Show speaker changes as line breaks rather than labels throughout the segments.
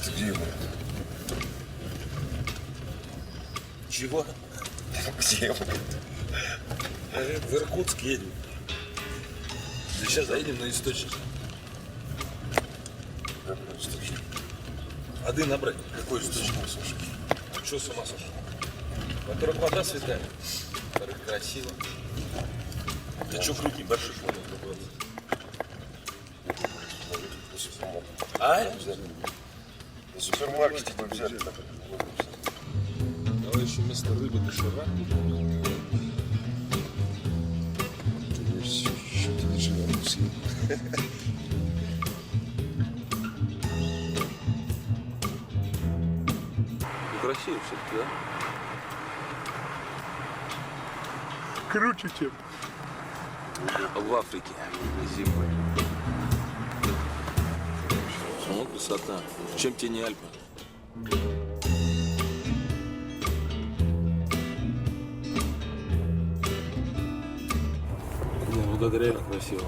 Где мы?
Чего?
Где мы?
В Иркутск едем. Да сейчас заедем на источник.
Какой источник?
Воды набрать.
Какой источник, Саша?
Что с ума сошел? Во-первых, вода святая. Во-вторых, красиво. Ты что крюки больших надо добраться? А?
На супермаркете мы взяли.
Давай еще вместо рыбы дошира.
Что-то не живем, съем.
Красиво все-таки, да?
Круче, чем.
В Африке зимой. Ну, красота. Чем тебе не Альпы? Не, ну да, реально красиво.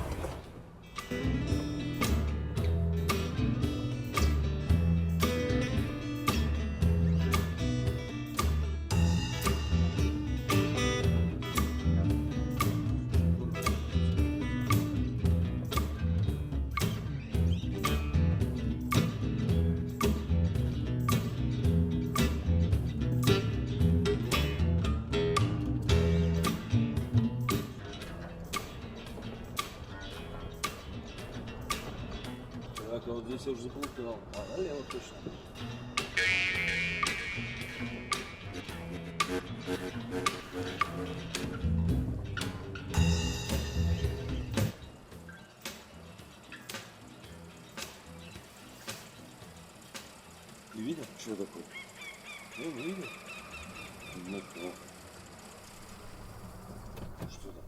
Так, а вот здесь я уже заплутал. А налево точно. Ты видел?
Что такое?
Ну, не видел.
Ну, плохо. Что такое?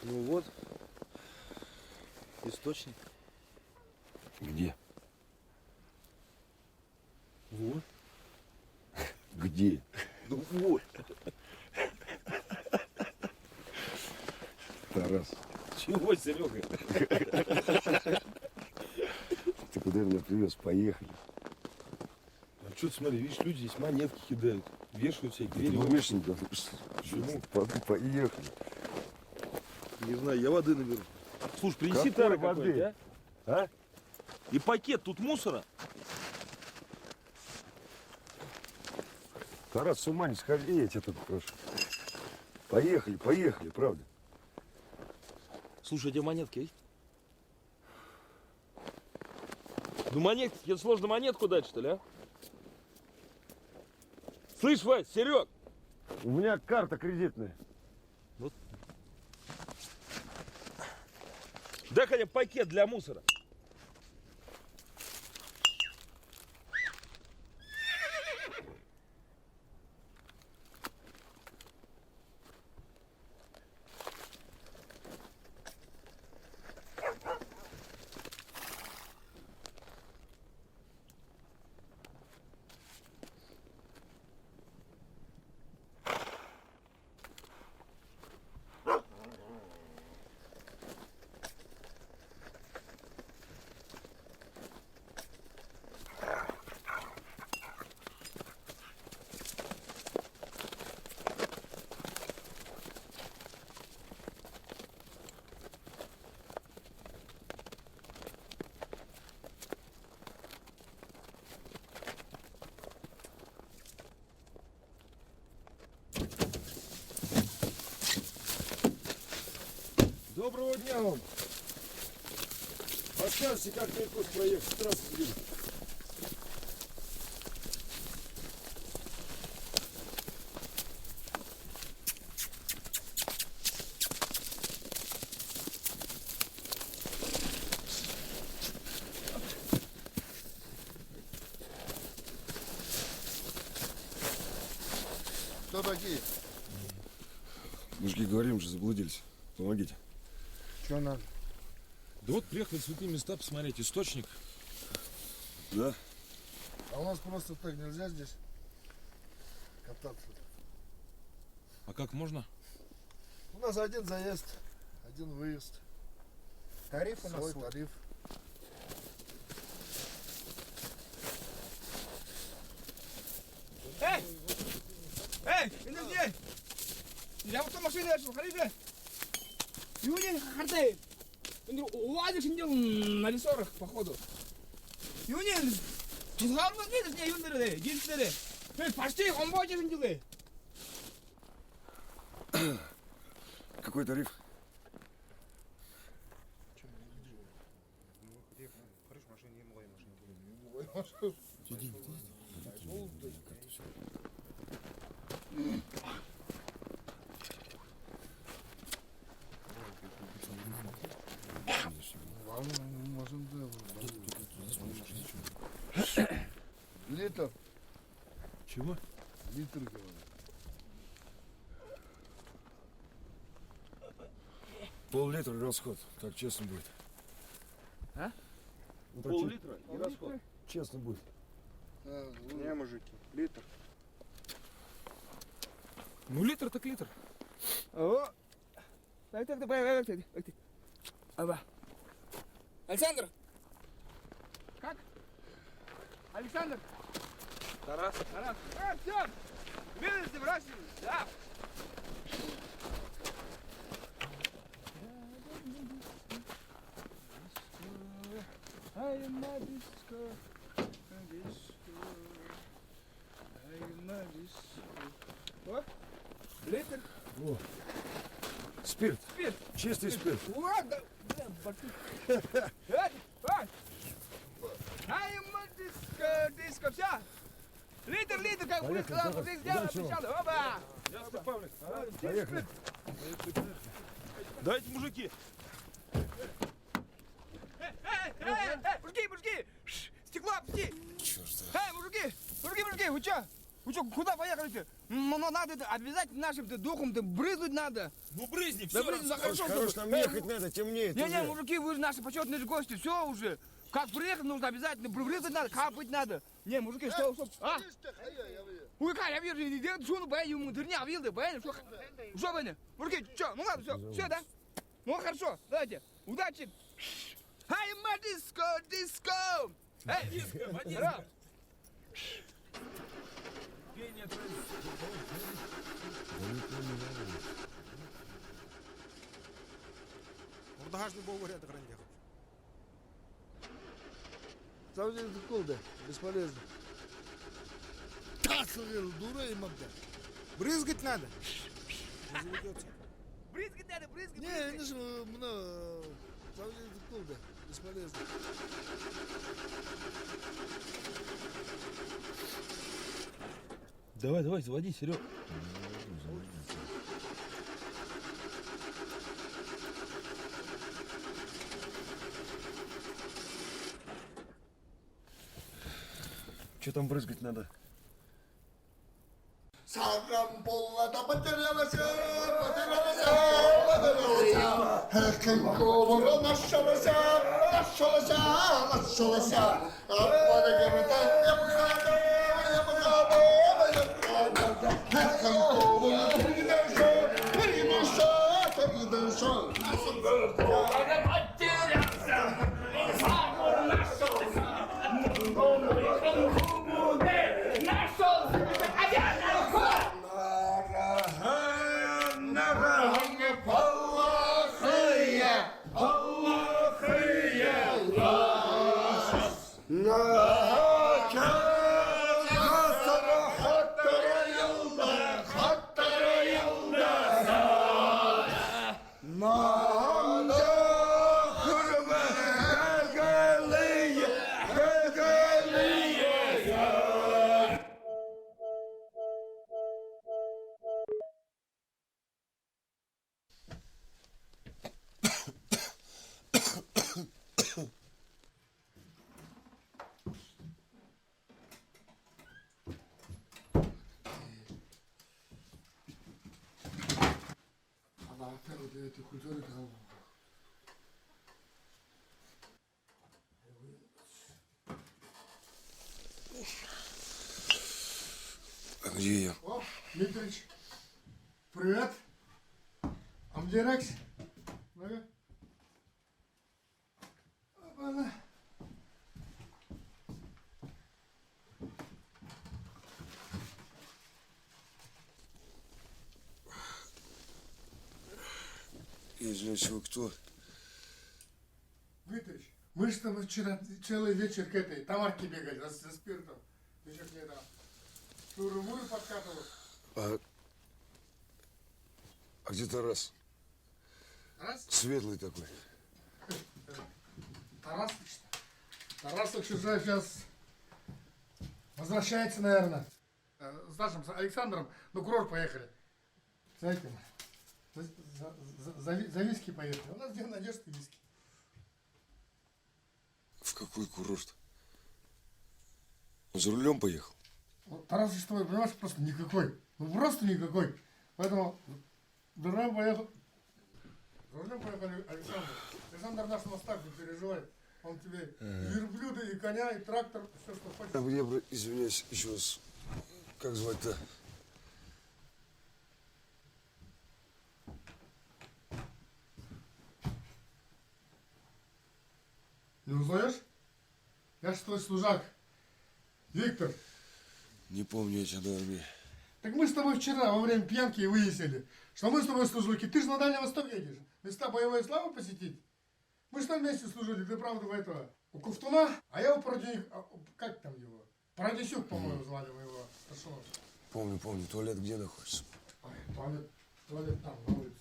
Ну вот, Источник.
Где?
Вот.
Где?
Ну вот.
Тарас,
Чего, Серега?
ты куда меня привез? Поехали.
А что ты смотри, видишь, люди здесь монетки кидают, вешают всякие
Ну,
веревки.
Мишенька,
Почему?
поехали.
Не знаю, я воды наберу. Слушай, принеси
Какой
тары
воды?
какой-нибудь, а?
А?
И пакет, тут мусора.
Тарас, с ума не сходи, я тебя только прошу. Поехали, поехали, правда.
Слушай, а тебе монетки есть? Ну монетки, тебе сложно монетку дать, что ли, а? Слышь, Вась, Серег!
У меня карта кредитная.
Дай хотя бы пакет для мусора.
Доброго дня вам. Подскажите, как на Иркутск проехать? Здравствуйте.
Кто такие?
Мужики, говорим же, заблудились. Помогите.
Что надо?
Да вот приехали в святые места посмотреть, источник.
Да?
А у нас просто так нельзя здесь кататься.
А как можно?
У нас один заезд, один выезд.
Тариф у нас
Свой
свой.
тариф.
Эй! Эй! Иди! Я вот машина ошиб, хариже. Юни хартай. Уади шиндел на ресорах, походу. Юни, ты сам не видишь, не юндеры, гильдеры. Эй, почти комбойчи шиндел.
Какой тариф?
Литр.
Чего?
Литр, говорю.
Пол-литра расход. Так честно будет.
А?
Ну, так
Пол-литра и расход.
честно будет.
Не, мужики, литр.
Ну литр так литр.
О! Так, Аба. Александр! Как? Александр!
Тарас.
Тарас! Все! Видите, бросили? Да! I am a disco, I am a disco. О, литр,
Спирт.
спирт.
Чистый спирт.
Вот, да, бля, I am a disco, все. Литр, как будет, когда вот здесь сделано, сначала. Оба!
Ясно, Павлик.
Поехали.
Дайте, мужики.
Мужики! Шш, стекло, опусти!
Черт.
Эй, мужики, вы чё? Вы что, куда поехали-то? Надо обязательно нашим духом брызнуть надо.
Ну брызни,
Да
все.
брызнуть, да хорошо.
Хорош, нам ехать надо, темнеет
Не-не,
уже.
мужики, вы же наши почетные гости, все уже. Как приехать, нужно обязательно брызнуть надо, капать надо. Не, мужики, что? А? Ой, как, я вижу, иди, шуну, бай, ему дырня, видел, бай, что бай, мужики, что, ну ладно, все, да? Ну хорошо, давайте, удачи. Хай, диско, диско! Эй,
Диско. Пение твое.
Урдагажный был вариант гранде. Там это колда, бесполезно. Таслил, дура и мабда. Брызгать надо. Не заведется.
брызгать надо, брызгать.
Не, не же, много. Там это колда, бесполезно.
Давай, давай, заводи, Серег.
Что там брызгать надо?
사람 볼라다 버텨라마셔 큰고으로 마셔라셔 아빠가 그러다 야무가다 큰고으로 들이대셔 Она опять для этой культуры голову.
А где я?
О, Дмитрич, привет. Амдирекс. Ну-ка. Опа-на.
Извините, вы кто?
Дмитрич, мы же с тобой вчера целый вечер к этой Тамарке бегали за спиртом. Ты же к ней там шуру-муру подкатывал.
А где Тарас?
Тарас?
Светлый такой.
Тарасыч уже сейчас возвращается, наверное. С нашим с Александром на курорт поехали. За этим. За виски поехали. У нас где найдешь ты виски?
В какой курорт? Он за рулем поехал?
Вот Тарасыч с тобой, понимаешь, просто никакой. Ну просто никакой. Поэтому за рулем поехал. За рулем поехали Александр. Александр наш мостак, не переживай. Он тебе и верблюда, и коня, и трактор, все, что хочешь.
А где, извиняюсь, еще раз, как звать-то?
Не узнаешь? Я ж твой служак. Виктор.
Не помню я тебя до армии.
Так мы с тобой вчера во время пьянки и выяснили, что мы с тобой служаки. Ты же на Дальний Восток едешь. Места боевой славы посетить. Мы же там вместе служили, ты правда у этого. У Ковтуна, а я у как там его? Парадисюк, по-моему, звали моего старшего.
Помню. Туалет где находится?
Ой, туалет там, на улице.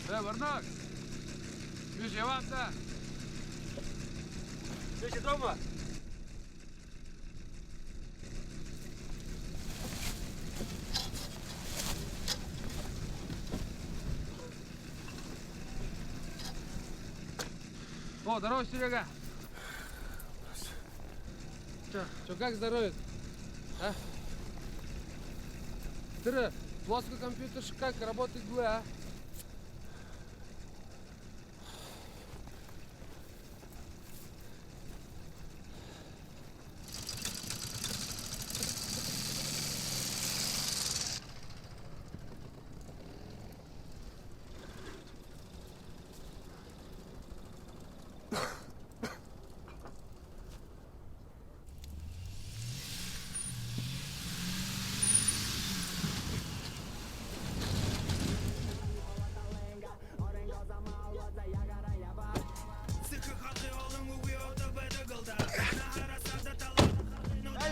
Барнак! Бежеваться!
Ты дома?
О, здорово, Серега! Чё, как здоровье? А? Ты, плоский компьютер как работает, а?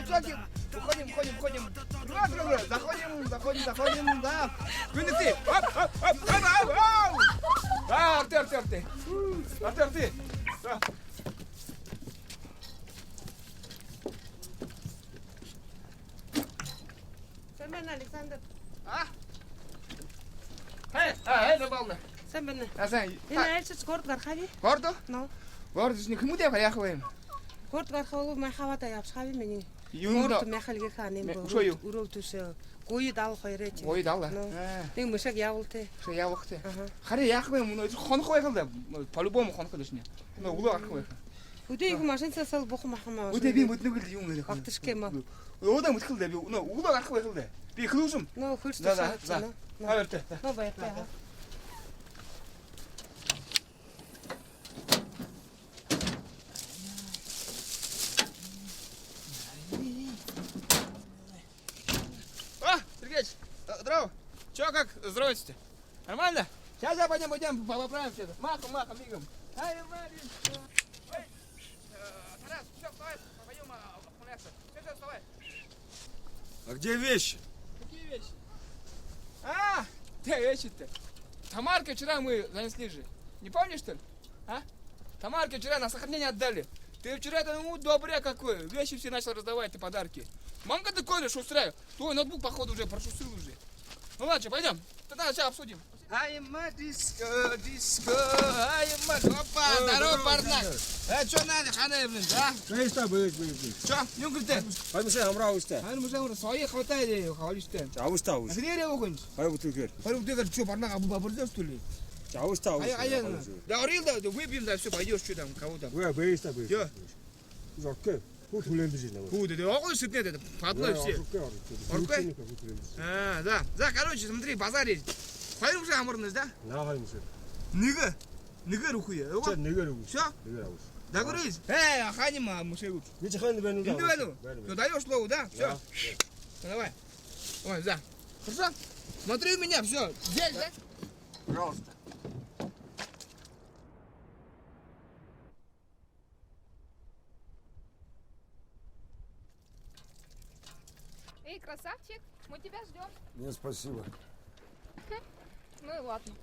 Девчонки, уходим. Заходим, да. Вынеси. Оп. Арты. Да.
Sen benimle Alexander.
Не бална.
Sen benimle.
А sen,
Yine elçi skort garxavi.
гордо?
No.
Гордо, не кому ты поехал?
Skort garxavi май хавата явсхаvi мени.
Юнда.
Skort мехалге ханем бо.
Шо юу?
Урол төсө. Гуй дал хоёрэж.
Ой, дала.
Нэг мышаг явуултэ.
Что я вахте.
Аха.
Хари яхвэ мөн хонох байхал да. По-любому хонох л шнэ. Но улаа гарах байхал.
Өдөө их машинцаас л бухам ахмаа.
Өдөө би мөднөг л юм нэрэх.
Автошке ма.
Өөдөө мөтгөл да би улаа гарах байхал да. Би хлүүшм.
Но хөрс
За,
төсөө.
за. Хайртай.
Но баяртай.
Сергеич, здорово. Чё, как? Здравствуйте. Нормально? Сейчас я пойдем поправим все это. Махом, мигом. Ай, Марин. Ой. Тарас, все, вставай. Пойдем охмыляться. Все, вставай.
А где вещи?
Какие вещи? Те вещи-то. Тамарке вчера мы занесли же. Не помнишь, что ли? Тамарке вчера на сохранение отдали. Ты вчера-то, добря какой. Вещи все начал раздавать, ты подарки. Мамка ты коли шустрая. Твой ноутбук, походу, уже прошустрил уже. Ну ладно, пойдем. Тогда сейчас обсудим. Айма диско. Айма. Опа, здорово, парнак. Что надо, хана, блин, да? Что? Не говорите.
Hayır amrausta.
Hayır, мы же свои хватает, хвалишь-то.
Çavusta
А
avuç.
где я выгонишь?
Hayır bu Türkiye.
Пару ты что, парнак, абу бабурдел, что ли?
Çavusta avuç.
Да, говорил, да, выпьем, да, все, пойдешь, что там, кого там.
Buraya beyista beyista.
Yo.
Uzak bu tülendirici ne var?
Фу, да, около сытне, это, подлой все. Оркой? Да. Да, короче, смотри, базар есть. Пойдем уже амурность, да?
Ne yapayım sen?
Ныга рухуя.
Sen ne görüyorsun?
Все?
Ne görüyorsun?
Договорились? Аханима, мушевут.
Gece hangi ben
Иди в эту. Все, даешь слово, да? Все.
Да.
Давай. Ой, да. Хорошо? Смотри у меня, все. Здесь, да? Пожалуйста.
Эй, красавчик, мы тебя ждем.
Нет, спасибо.
Ну и ладно.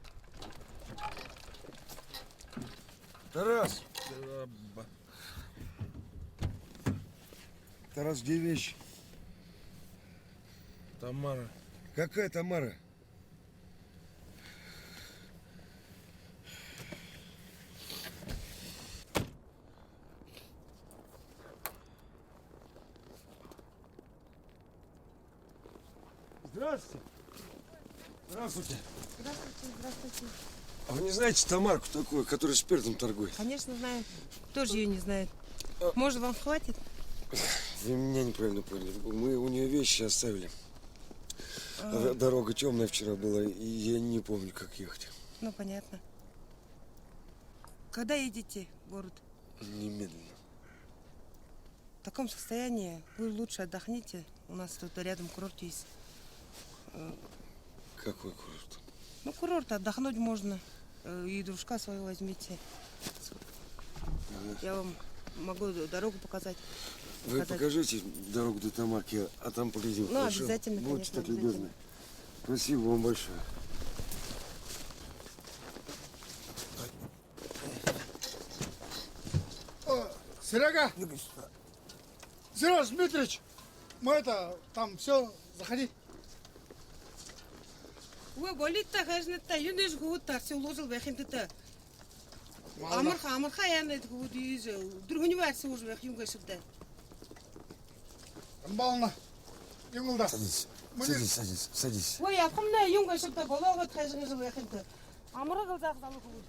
Тарас! Тарас, где вещи?
Тамара.
Какая Тамара?
Здравствуйте.
Здравствуйте.
Здравствуйте.
А вы не знаете Тамарку такую, которая спиртом торгует?
Конечно, знаю. Кто же ее не знает? Может, вам хватит?
Вы меня неправильно поняли. Мы у нее вещи оставили. Дорога темная вчера была, и я не помню, как ехать.
Ну, понятно. Когда едете в город?
Немедленно.
В таком состоянии вы лучше отдохните. У нас тут рядом курорт есть.
Какой курорт?
Ну, курорт, отдохнуть можно. И дружка своего возьмите. Я вам могу дорогу показать.
Вы покажите дорогу до Тамарки, а там поглядим.
Ну,
хорошо?
обязательно,
Будьте
конечно,
так любезны. Спасибо вам большое.
Серега! Сереж, Дмитрич, мы это, там все, заходи.
Ой, болит-то, конечно, юниш гуд-то, все уложил вехим-то. Амарха, я это гуд юзел. Другой версии уже вех юнга сюда.
Бална, Юнгулда.
Садись,
Мы
садись, садись, садись.
Ой, я помню, юнга сюда, болова тхайжин жил вехим-то. Амарха глазах залу гуд.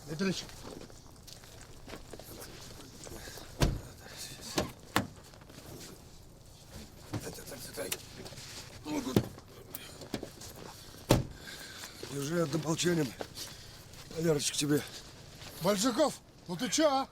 Дмитрич.
Держи одним молчанием. Валерочек тебе.
Большаков, ну ты чё, а?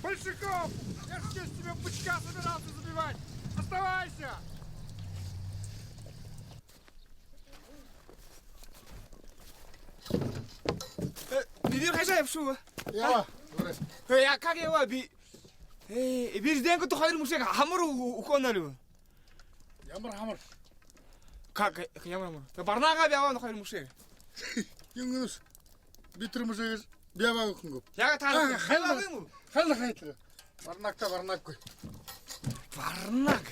Большаков! Я же здесь тебе бычка собирался забивать! Оставайся!
비디오 회사에 없어.
Я, 그래.
야, 가게 와 비. 에이, 비즈된 것도 하이르 무쇠가 함으로 웃고 나려.
Ямар хамар.
그냥 뭐. 바르나가 비아와 하이르 무쇠.
Юнгунус. Битрмжээс бяваа өхөнгө.
야가 다 хайлагы 뭐.
Хайлах хайтлага. Барнакта барнакгүй.
바르나가.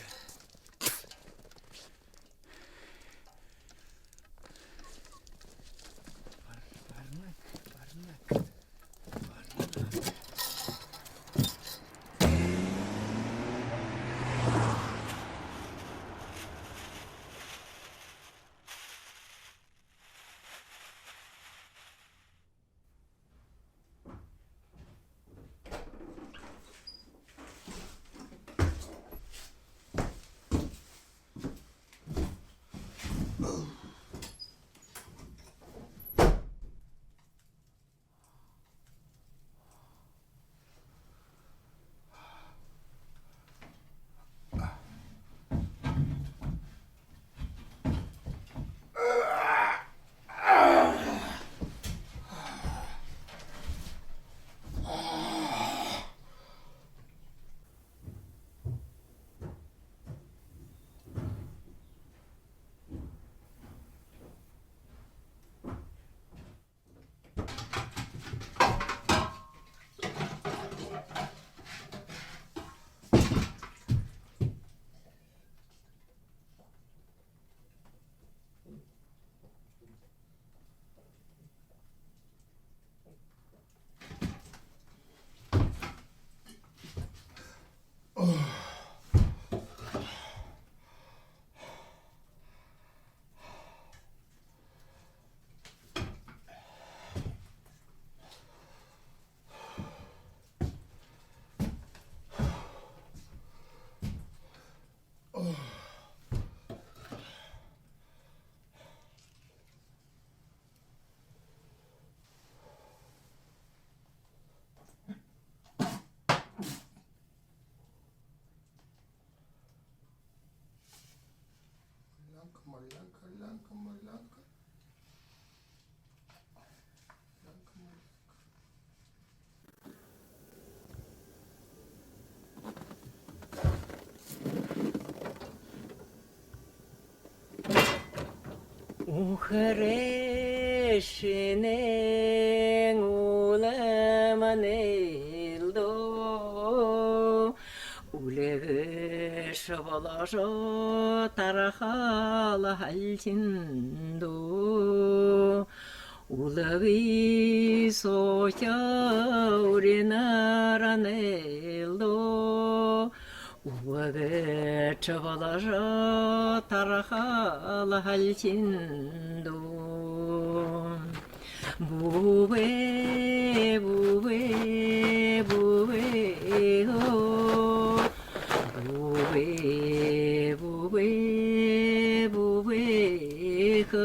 Малянка.
우헤레시네 울레마네일도 울레게서 발라서 따라하라 할진도 울레기 소샤 우리나라 내일도 우와게 쳐발라서 따라하라 할진도 부베 부베 부베호 부베 부베 부베호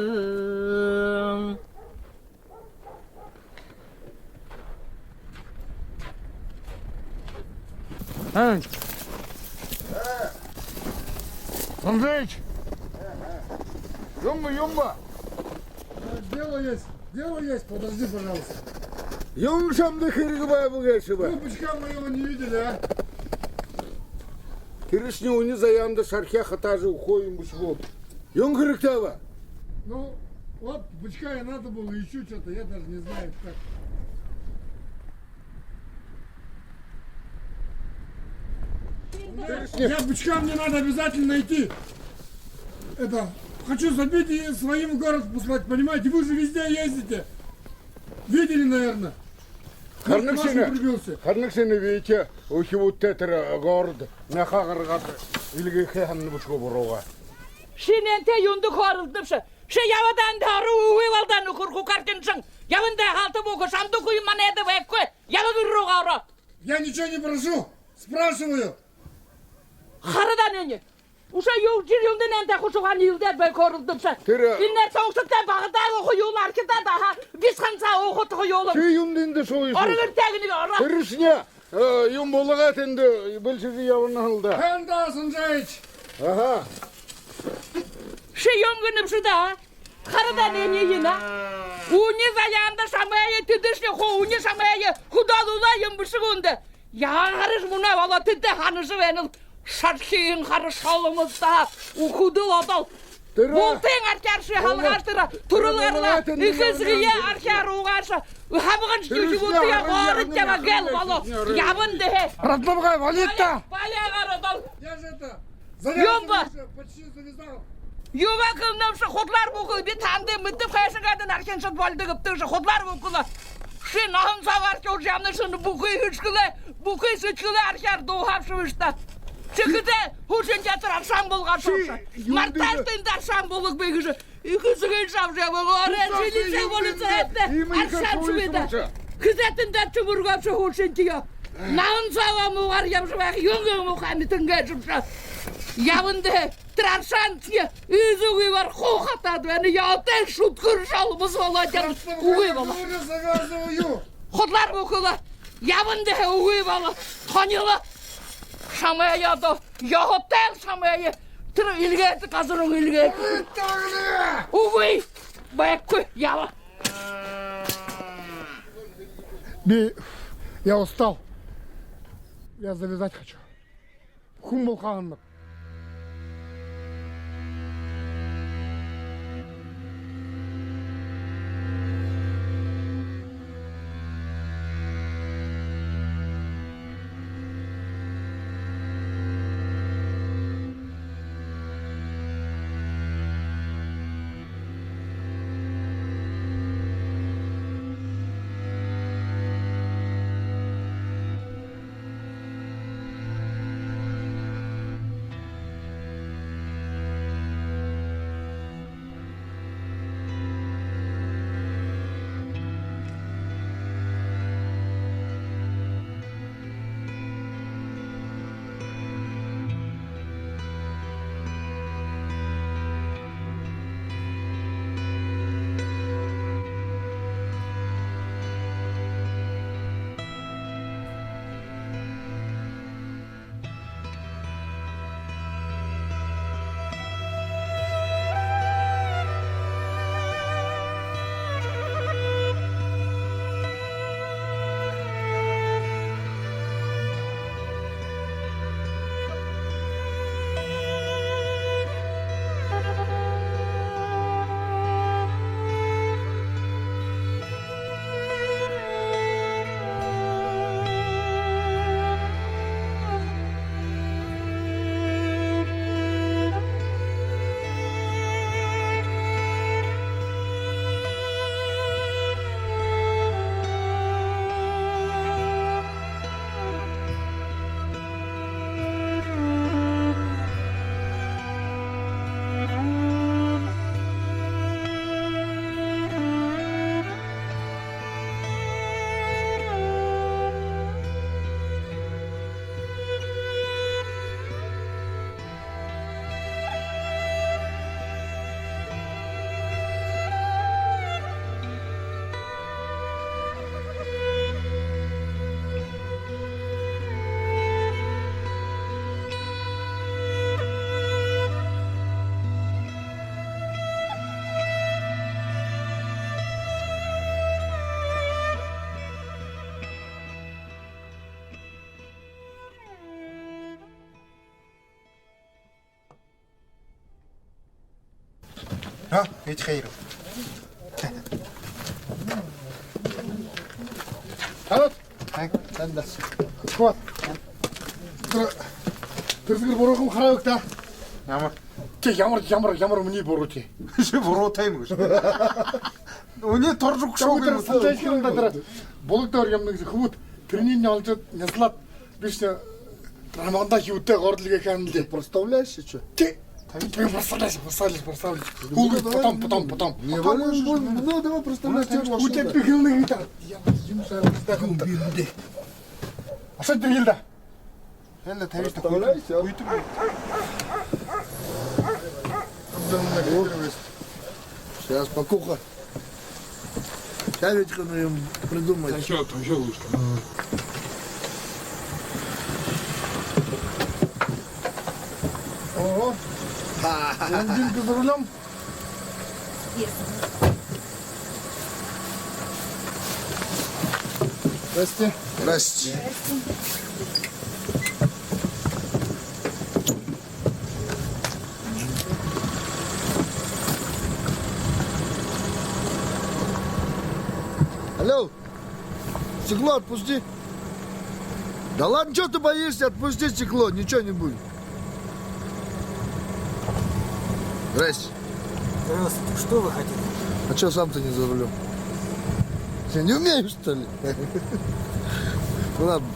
Андреич,
Юмба.
Дело есть, подожди, пожалуйста.
Юмшамды хиргбай бугешиба.
Ну, почему мы его не видели, а?
Киришни уни заянда шархе хатажи уходим бушбу. Юм хирктава.
Ну, вот, бычка и надо было еще что-то, я даже не знаю, как. Я бычка мне надо обязательно найти. Это, хочу забить и своим в город послать, понимаете? Вы же везде ездите. Видели, наверное.
Харнаксene видите, ухивут тетер город, нахагаргат, илги хехамны бушку буруга.
Шиненте юнду хорылдыпшы. Ше явадан дару уйвалдан укурку картиншың. Явында халты буку шамду куй манеды веккө. Явады ругара.
Я ничего не прошу, спрашиваю.
Харыдан өне. Уша юл жирюндан энте хушуган йылдар бай корылдыпшы. Иннер соңсыттан багыдағы куюлар кита daha biz kansa okutu kuyulum.
Şey yumdinde soyusu.
Orada tegini ora.
Kirişne, yum bolaga tende, belçizi yavını aldı.
Henda Sanjayç.
Aha.
Şey yongunu şurada. Харыдан эне йына. Уни заянда шамая тыдышне хо уни шамая худалула йымбышыгунды. Ягарыш муна бала тыды ханышы венил. Шархин харышалымызда ухудыл адал. Болтың аркаршы халғаштыра турыларла үкізгіе аркар уғашы. Хабығын шкеуші болты я ғарыт жава гәл бало. Ябынды хе.
Радлабғай, валетта.
Баляғар адал.
Я же это...
Йомба.
Почти завязал.
Юға кылнымшы хотлар бұқыл бе танды мүттіп қайшыңғадың аркенші болды ғыптыңшы хотлар бұқылы. Ши нағын сағар кеу жамнышыны бұқый үшкілі, бұқый сүчкілі аркар доғапшы үшті. Çıkıda huşun getiren şambulga şoşu. Martaştığında şambuluk beygişi. İkisi gün şamşamı öğrencili çabolisi etti. Akşam şübede. Kızetinde çumurgapşı huşun diyor. Nağın savamı var yapşı bak yungun muhammetin geçimşi. Yavındı trarşan diye üzüğü var kokatadı beni yağıtın şutkır şalımız olacak. Uğuy bala. Kutlar bukulu. Yavındı uğuy bala. Tanılı. Şamaya da yahotel şamaya tır ilgeti kazırın ilgeti. Uy, bakku yava.
Я устал. Я завязать хочу. Хумбул ханмак.
ها يتخيروا
Алат,
sen de
вот. Тэрсгэр буруухан хараа та.
ямар
Чи ямар миний буруу чи.
şu буруу тайм гэж өнөө торж
Шоугэр
өгшөө
салж хэрэг дээр булагдор юм нэг хөвөт тэрний олж няслаад биш рамганда хөвтэй гордлыг ханал.
представляешь что
Ти ты представляешь. Потом.
не ну давай представляешь что
Үгүй би хэлнэ гэдэг. Юм шаардаг юм да. Асаа тэр хэлдэ.
Хэнэ тавьж
Представляешь?
сейчас покуха Савечка им придумать
Еще лучше.
Ого. Бензинка за рулем. Здрасте.
Здрасте. Алло, стекло отпусти. Да ладно, что ты боишься? Отпусти стекло, ничего не будет. Здрасте.
Здравствуйте, что вы хотите?
А что сам-то не за рулем? Ты не умеешь, что ли? Ну ладно,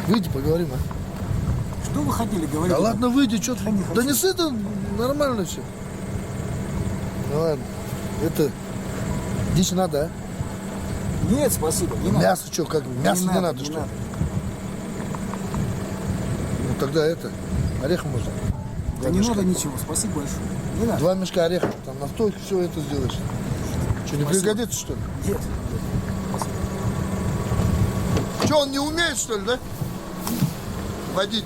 выйди, поговорим, а?
Что вы хотели говорить?
Да ладно, выйди, что ты? Да не сыто, нормально все. Ну ладно, это... Дичь надо, а?
Нет, спасибо, не надо.
Мясо что, как? Мясо не надо, что ли? Ну тогда это, орех можно.
Да не надо ничего, спасибо большое. Не надо.
2 мешка орехов, там на стойке все это сделаешь. Что, не пригодится, что ли?
Нет.
Что, он не умеет, что ли, да? Водить.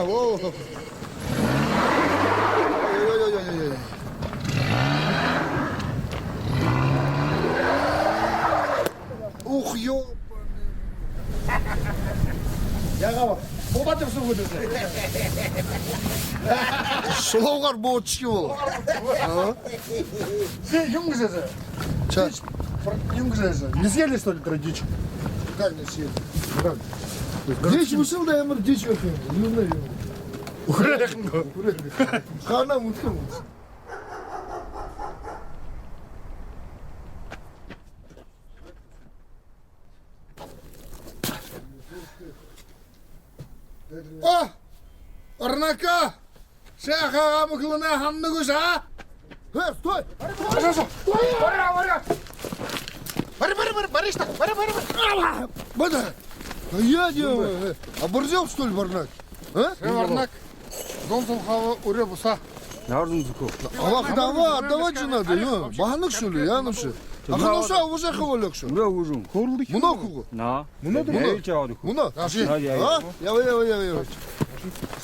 Ага, во. Ой-ой-ой-ой-ой. Ух, ёпаный. Шылауғар боғытшки ол.
Ты юнгзезе.
Ча,
Юнгзезе. Не съели, что ли, дичь?
как не съесть? Дичь вышел, да, я мэр дичь өткен. Қана мұткен. О! Орнака! Шаха амыклына хамны күш, а? Стой! Бада! Я делаю. Оборзел, что ли, Варнак? А?
Варнак. Дон солхавы уре буса.
Аллах, давай же надо, ё. Баханық, что ли, янып, что? Ахануша, уже хавалек, что? Мұна құғы? Мұна? А? Я.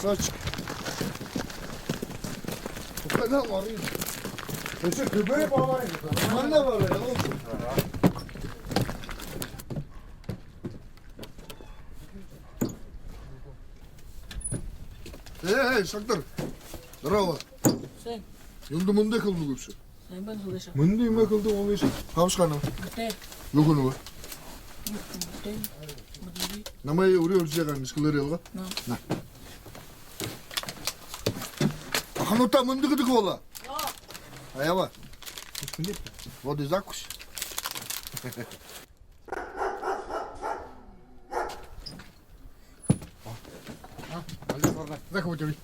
Сачек. Қайда барайын?
Көбірі бағарайын.
Қайда барайын? Эй, Шактар. Здорово. Енді мұндай қылды көпші. Мұндай ме қылды ол еші? Қабышқаны? Нүгіні ба? Намай ұре өржеған мішкілер елға? На. Аханута мұнды қыдық ола? Аява? Вот и закусь.
Заходи.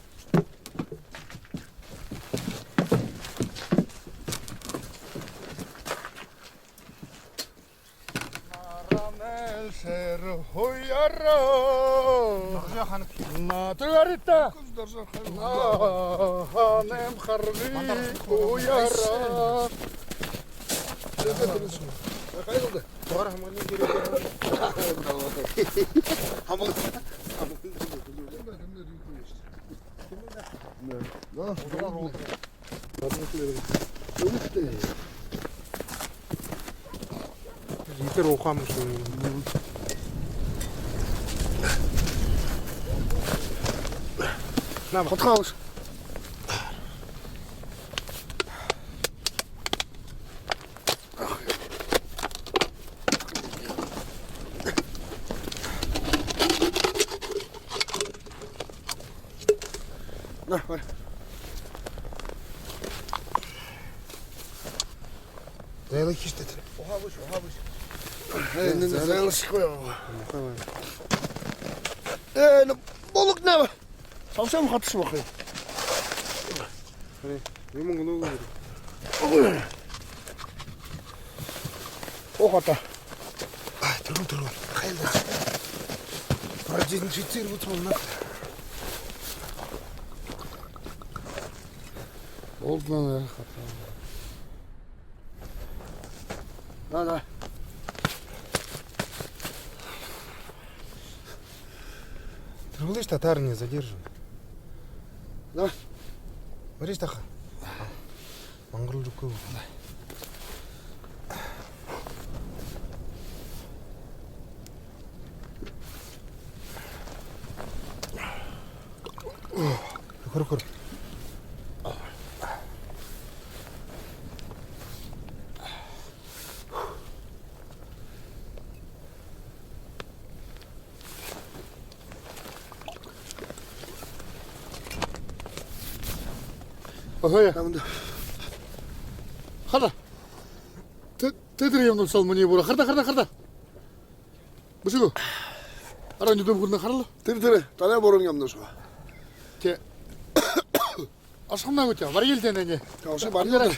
Натугарита. Ханем харви уяра. ухамыш. На, подхалыш. На, var. Dayalı kiş dedi. Oha buş. Ne dayalı çıkıyor. Balık ne var? Tavşan mı katışı bakayım? Limon bunu olur. O hata. Durun. Hayırlı. Продезинфицировать он надо. Oldu lan ya. Да. Ты видишь, татар не задержан. Да. Видишь, таха. Мангрул жуку. Кур. Ага, Хада. Ты древно сал мне бура. Харда. Бушигу. Ара не думгурна харла. Ты. Тане борон ямдыш. Те. Ашамна өтө. Бар келден эне. Каушы бар эле.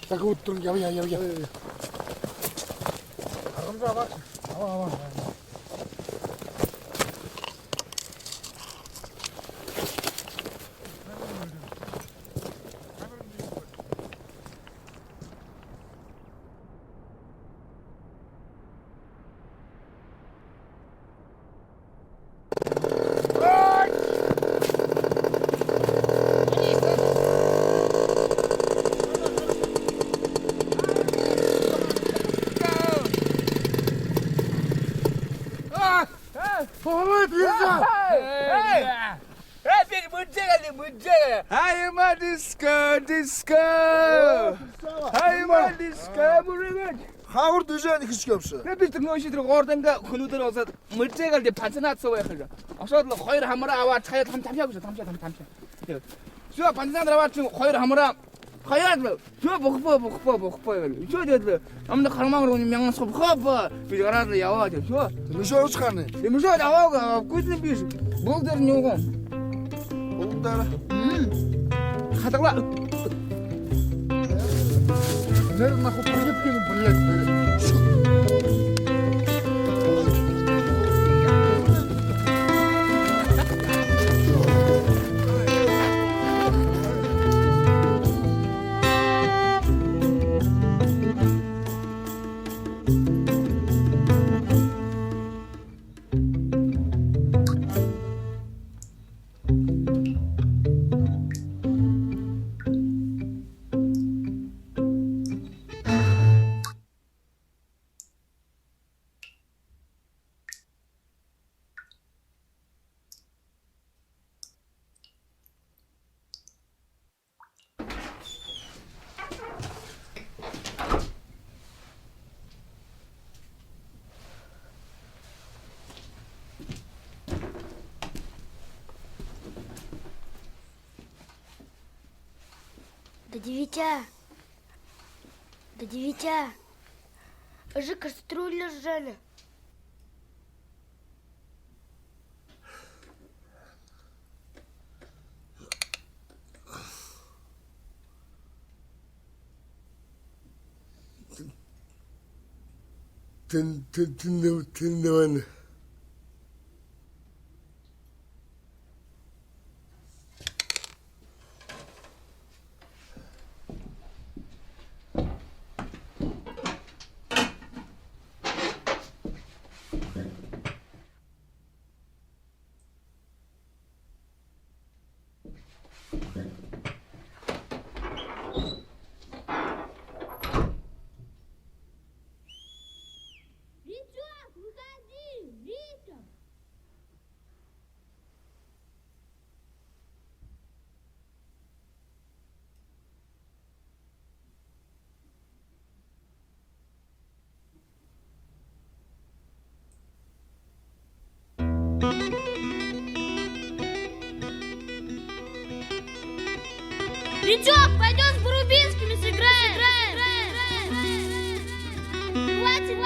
Так вот турун я. Арымда бар. Ава.
Hayma disco. Hayma disco. Мурыгыч.
Хавар düzen hiç köpsü.
Ne bir türlü işi türlü ordanга хөнөөдөр олсоо мөржээгэл дэ панцанаад суу байх юм. Осоод л хоёр хамраа аваад цаяа тамчаа гэж тамчаа. Сүү панцанаад аваад чи хоёр хамраа хаяад сүү бохпоо гэл. Сүү дээл амна хармаа руу мянган суу бохпоо би гараад яваад сүү.
Мишоо çıkarны.
Мишоо аваа гүйсэн биш. Бүгдэр нүгэн.
Олдара.
Хатагла.
Наверное, нахуй прилепкину, блядь.
До девятя. Же кастрюля сжали.
Ты
Витек, пойдем с Бурубинскими сыграем. Хватит.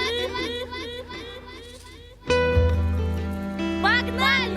Погнали.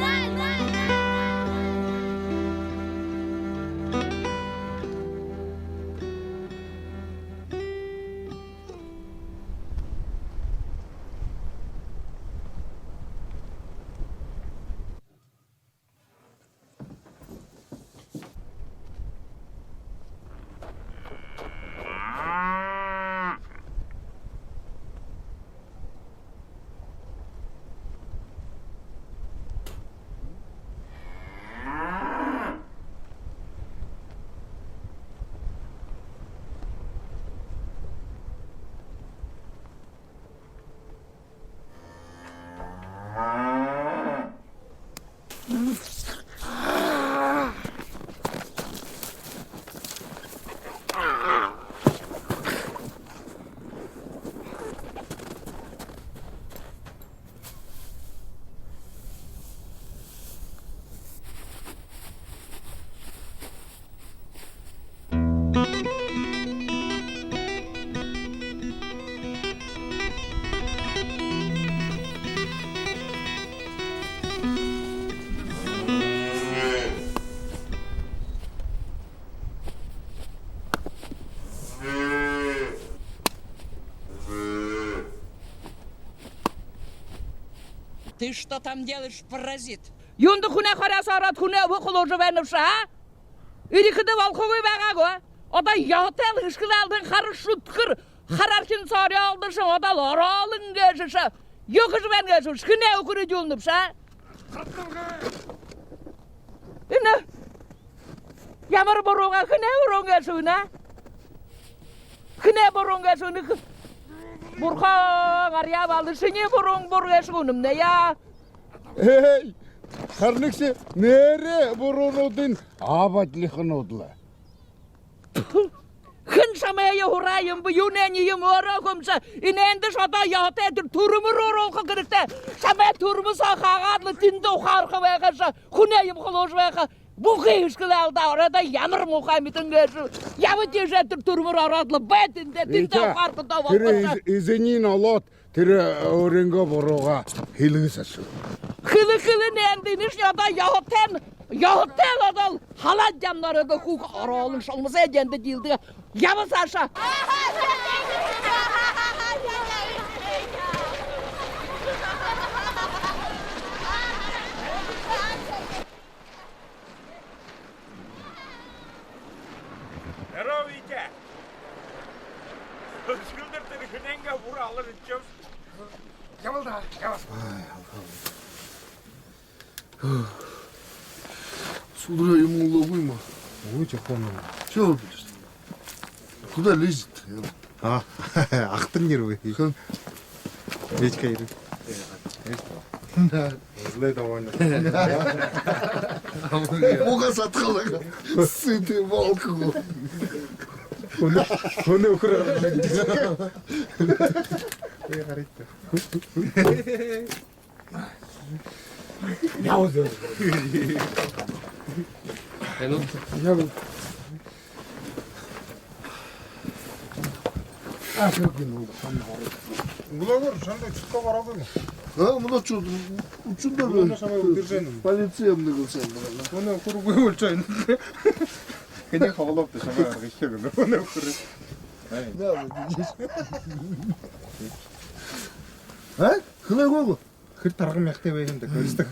Ты что там делаешь, паразит? Юнды хуне харасарат хуне выкулужу венуша, а? Ирикиде волховый багаго. Ода ятел хышкылалдың хары шуткыр. Хараркин сары алдышы, ода лоралың гешіша. Йокыш вен гешіш, хуне укуры жулныпша. Ина, ямыр боруға хуне урон гешуна. Хуне борон гешуна. Бурхан ария балды шыне борон бор гешуным не я.
Эй, харныксы нере буронудын абатлихын одла.
Хын шамая хурайым bu юненiyim орогумса. Иненді шада ятедір турымыр оролқы кірікті. Шамая турымы сақағадлы тінді ұқарқы вайқаша. Хунайым қылош вайқа. Бұқи үшкілі алда орада ямыр мұқаметін кәші. Ямы тежеттір турымыр арадлы бәтінде тінді ұқарқы да валқаша.
Тірі изенин алат, тірі өренге боруға хилгісашы.
Хылы нәндініш яда яғыттен адал халат jamları da hukuk aralın şalmıza edende değildi. Yavuz aşağı.
Здорово, Витя! Скылдыр тірігіненге бұра алыр үтчем.
Явылда.
Судра ему ловимо.
Ой, чапону.
Чего вы будете? Куда лезет?
Ақтын нервы. Вечка ири. Злой довольно.
Оға сатқалаға. Сытый волк.
Оны оқырады.
Яузы.
Бұлағыр, шандай чыққа барады ма?
Мұна что, учында полицеймді қылсам.
Оны құрғы өлчайын. Кене қағылапты шамайға кешкені. Оны құры.
Қылай қойғы?
Қыр тарғым яқтай бәйгенді көрісті.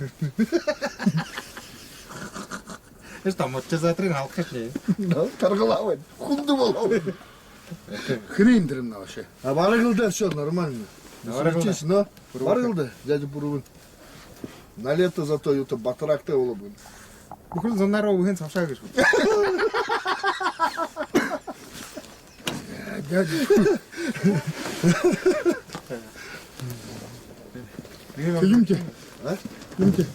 Еш тамат жазатырын алып кетіне.
Тарғылауын, құнды болауын. Хрендерім на вообще. А барығылды все нормально. Барығылды? Барығылды, дядя Бурубын. На лето зато юты батырактай олы бүгін.
Бүкіл зонарова бүгін сапша кеш.
Дядя. Юмте. Юмте.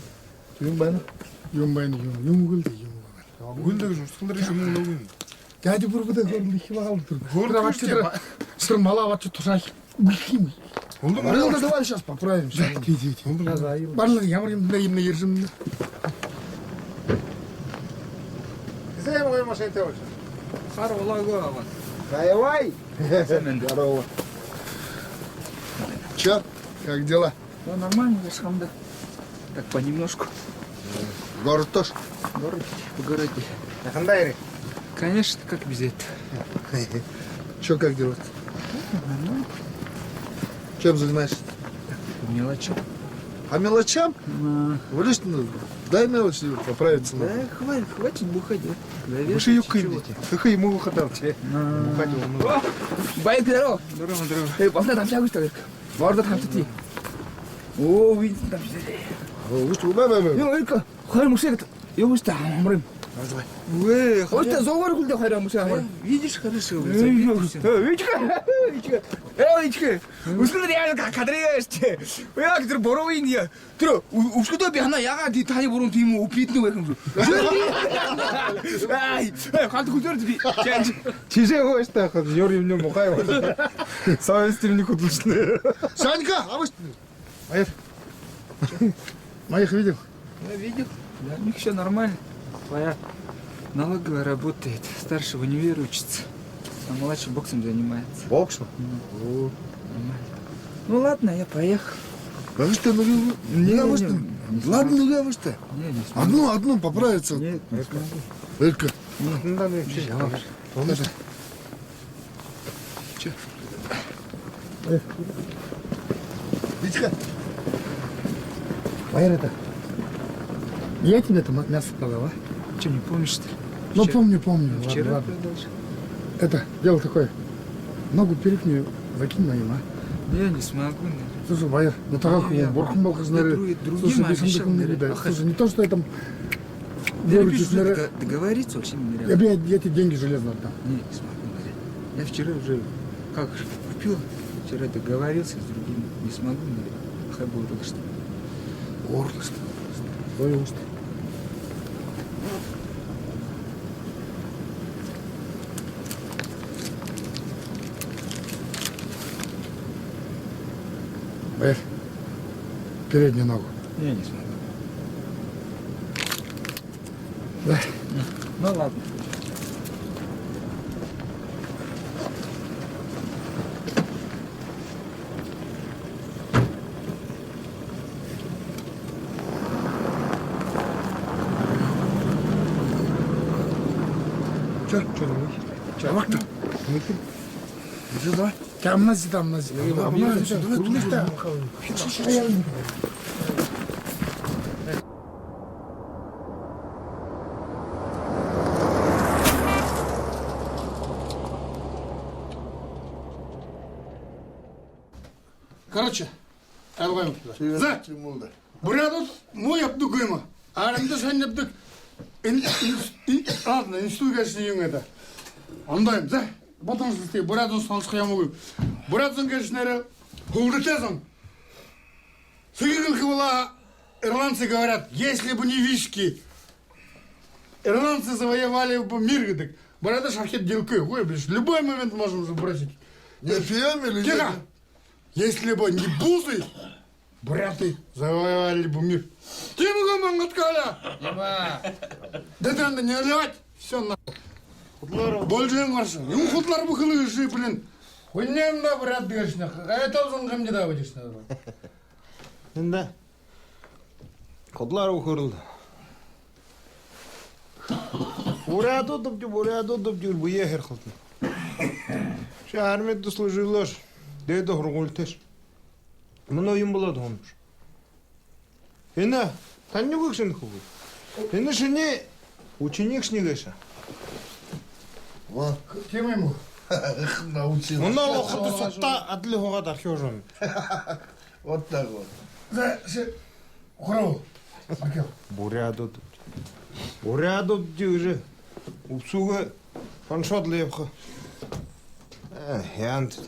Юмбайны?
Юмбайны, юмгылды.
Бүгіндегі жұмысқылдар еші мұңлы бүгін.
Дядя Бурубыда көрінді хиба қалды тұр. Сыр мала ватшы тұршай. Үлхим. Барылды давай сейчас поправимся. Барлығы ямыр емді ержімді.
Займ ғой машин тәуілші.
Здорово.
Каевай. Здорово. Че, как дела?
Да нормально, Вершхамда. Так понемножку.
Город тоже?
Город, по городе.
Ахандайри.
Конечно, как без этого.
Че, как дела?
Нормально.
Чем занимаешься?
По мелочам.
По мелочам? Вылезь, дай мелочь поправиться.
Да, хватит бухать, да.
Выше юбкой идите. Только ему выходил тебе. Бухать его много.
Байк, здорово.
Здорово.
Эй, папа, там тягуешь, что ли? Морда там ты. О, видите, там сидели. Ну, это, хайр мушек, я уж там, мрым.
Эй,
Вот это зовар куда хайр мушек.
видишь, хорошо.
Вичка, ускуда реально кадригаешься. Я как-то боровый индия. Ты, ускуда бегана, я ди тани бором ты ему упитну веком. Ай, как-то куда ты?
Чиже hoş da kız yoruyor ne mukay var. Savestirini kutluçlu.
Санька, а вы... Моих. Моих видел?
Я видел. Да, у них все нормально. Твоя налоговая работает, старший в универе учится, а младший боксом занимается.
Боксом?
Нормально. Ну ладно, я поехал.
А вы что, Ладно, ну вы что?
Не смогу.
Одну поправиться.
Нет, не смогу.
Элька.
Че?
Витька.
Вайр, это... Я тебе это мясо продал, а?
Че, не помнишь, что ли?
Ну,
Вчера-
помню.
Вчера
Ладно.
продолжил.
Это, дело такое. Ногу перекни, закинь моим, а?
Я не смогу, наверное.
Слушай, Вайр, ну так
Ну, я-
борхом молхазнары.
другим
Слушай, без
обещал,
не
наверное.
видать.
Ах,
Слушай, не то, что я там...
Да
выручишь,
что
наверное.
договориться вообще нереально.
Я тебе деньги железно отдам.
Не смогу, наверное. Я вчера уже как купил, вчера договорился с другим. Не смогу, наверное. Хай будет что.
Орлыш. Твое уст. Вайр, переднюю ногу.
Я не смогу.
Да.
Ну ладно.
Че? Че? Бak-то. Иди давай. Камнази там, нази. Курулуш-то. Короче, алгайм. За. Бурядут мой обдугыма. А раньше sen yaptık. Ладно, институт, конечно, не это. Андайм, за. Потом что бурядун станцию я могу. Бурядун, конечно, хулдетезом. Сыграл ирландцы говорят, если бы не вишки, ирландцы завоевали бы мир, так буряды шахет делкой. Ой, блин, любой момент можем забросить.
Не пьем или нет?
Тихо! Если бы не бузы, буряты завоевали бы мир. Ты могу мангаткаля? Да надо не наливать. Все на. Больше марша. Ему хутлар бухлы жи, блин. Хуйнем на бурят дышнах. А это он ко мне давидишь надо.
Да. Kodlar uğurlu. Buraya tutupcu bu yer kıldı. Şehir medde служилар. Dedi hurgulteş. Bunu oyun buladı olmuş. Ена, танни гыкшин хугу. Ена шыне ученик шнегеша.
Кем ему?
Научил.
Мына оқыты сотта адлы хоға дархёжон.
Вот так вот.
За, Хурау.
Буря тут уже. Упсуга паншот лепха. Янт.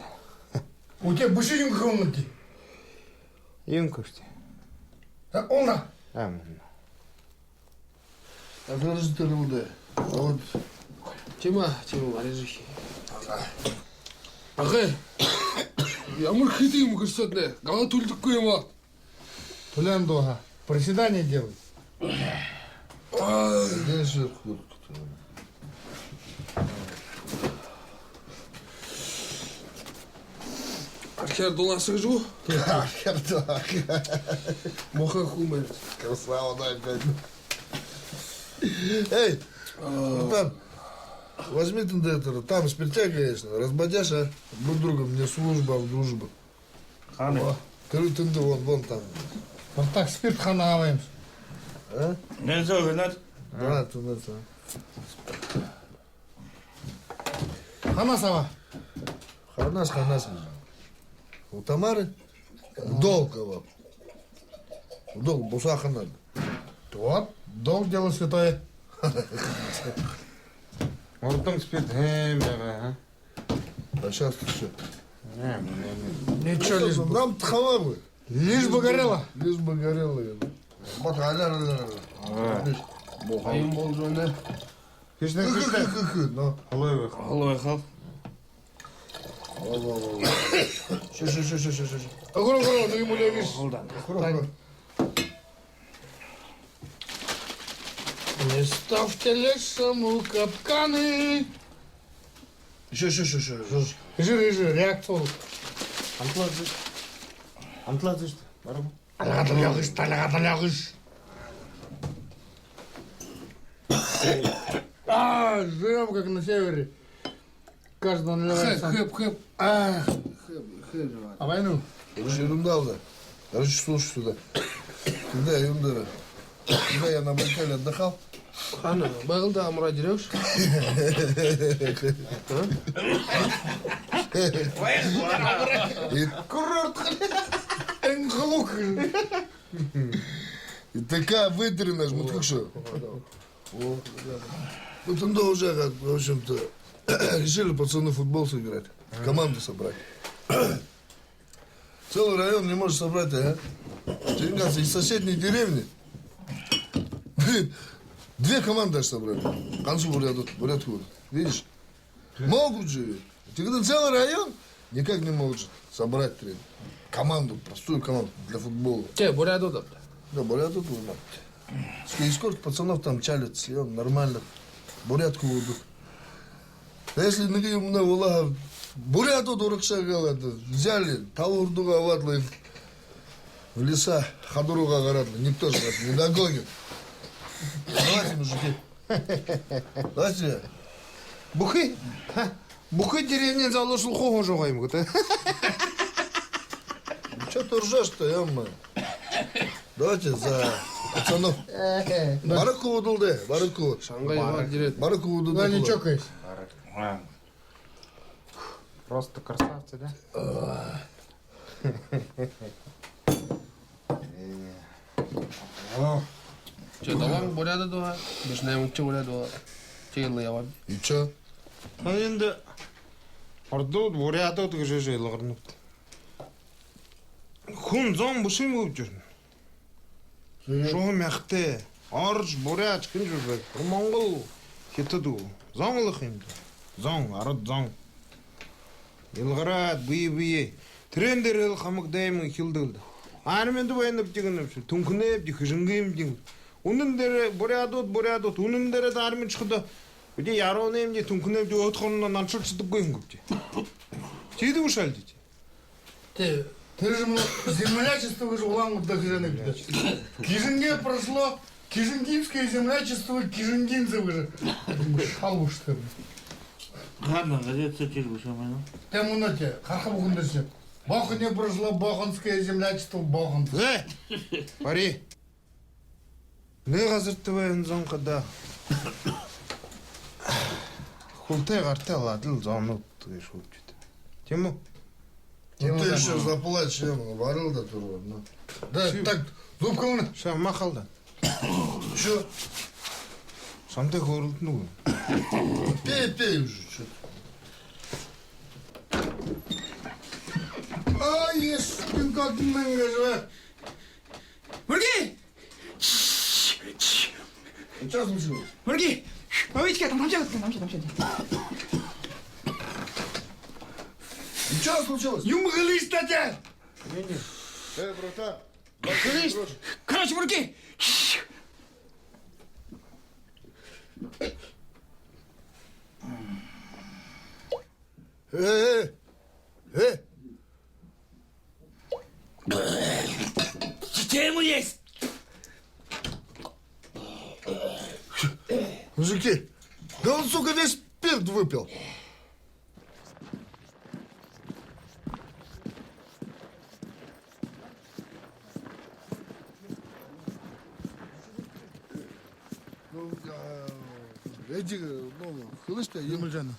У тебя бушинг в комнате.
Юнкошти.
Так, он да.
Ажырыстырылды. Вот.
Тема арежихи.
Ағай, ямар хиты ему көрсетті. Гала түлдік көйім ақ. Түлән доға. Приседание делай.
Где же куртка?
Архер доласы жу.
Архер, так.
Моха хумер.
Красава, дай, блядь. Эй, там, возьми тендетера, там спиртя, конечно, разбодяшь, а? Будь другом, мне служба в дружбу.
Ханы.
Ты вон там.
Вот так спирт ханаваем.
А?
Не зовут.
Да, тендетер.
Ханасова.
Ханас. У Тамары долг его. Долг, бусаха надо.
Вот, долг дело святое.
Ордон спит.
А сейчас ты что?
Ничего, лишь бы.
Нам тхава бы.
Лишь бы горело.
Лишь бы горело. Вот, аля.
Айым бол жөнде.
Кешнен кешнен.
Ну,
Аллай хал.
Шу.
Огуру, ну ему левиш. Не ставьте лесом капканы.
Еще.
Жир, реакция.
Антладыш. Барабу.
Талягыш. Живем как на севере. Каждого наливает сам.
Хэп.
А войну?
Это же ерунда, да. Короче, слушай сюда. Когда я на Байкале отдыхал.
Хана, бағылда амыра жүрекші.
И такая вытрена, жмут как что. Вот он уже, в общем-то, решили пацаны в футбол сыграть. Команду собрать. Целый район не может собрать, а? Черниговцы из соседней деревни. Блин, 2 команды аж собрали. К концу бурятку. Видишь? Могут же. Когда целый район никак не может собрать команду, простую команду для футбола.
Че, буряду да.
Да, буряту тут. И сколько пацанов там чалятся, и он нормально. Бурятку идут. А если на Улага буряту дуракша взяли, Таурдуга ватлы в леса, Хадуруга горадно, никто же вас не догонит. Давайте, мужики. Давайте.
Бухы? Бухы деревнен залушыл қоғын жоғайым күті.
Че ты ржешь-то, ё-моё? Давайте за пацанов. Барыку удылды, барыку.
Шаңғай бар дерет.
Барыку удылды.
Да не чокайся.
Просто красавцы, да?
Че, даван буряду да. Бішнайым че буряду. Че елі яван.
И че?
Енді ордуд бурятуд кіші жайлығырнып. Хүн зон бұшым көп жүрін. Жоғы мәқті, арыш, буряч, кін жүрбек. Монғол кетіду. Зоңлық енді. Зоң, арыд зоң. Илғарат, бұйы. Трендер ел қамық дайымын келділді. Арменді байынып дегеніп шыл. Түнкінеп, декішінгейім деген. Оның дәрі бурятуд. Оның дәрі де армен шықыды. Өде яроонайым де түнкінеп де өтқонынан аншылшыдып көйін көпте. Тейді ұшал дейді.
Ты же землячество вы же улам дохрена. Кижинге прошло, кижингинское землячество, кижингинцы вы же. Шалу что ли?
Ладно, газета тирбуша мана.
Там у нас харха бухундасы. Бахуне прошло баханское землячество, баханское.
Пари. Не қазіртівайын зоңқыда. Хултай қартай ладыл зоңны ұттығы шоу жүді. Тему?
Ты еще заплачь, варил да туру.
Да, так, зубка у нас.
Ша, мақалдан.
Че?
Сондай көрілді нүгі.
Пей уже, что
Ай, ешкин как же.
Мурги!
Что случилось?
Мурги! Мамичка, там намча.
И что случилось?
Юмгали статья!
братан.
Короче, Мурги!
Мужики, да он, сука, весь спирт выпил. Ну, эти, ну, хлыст-то, Емельжана.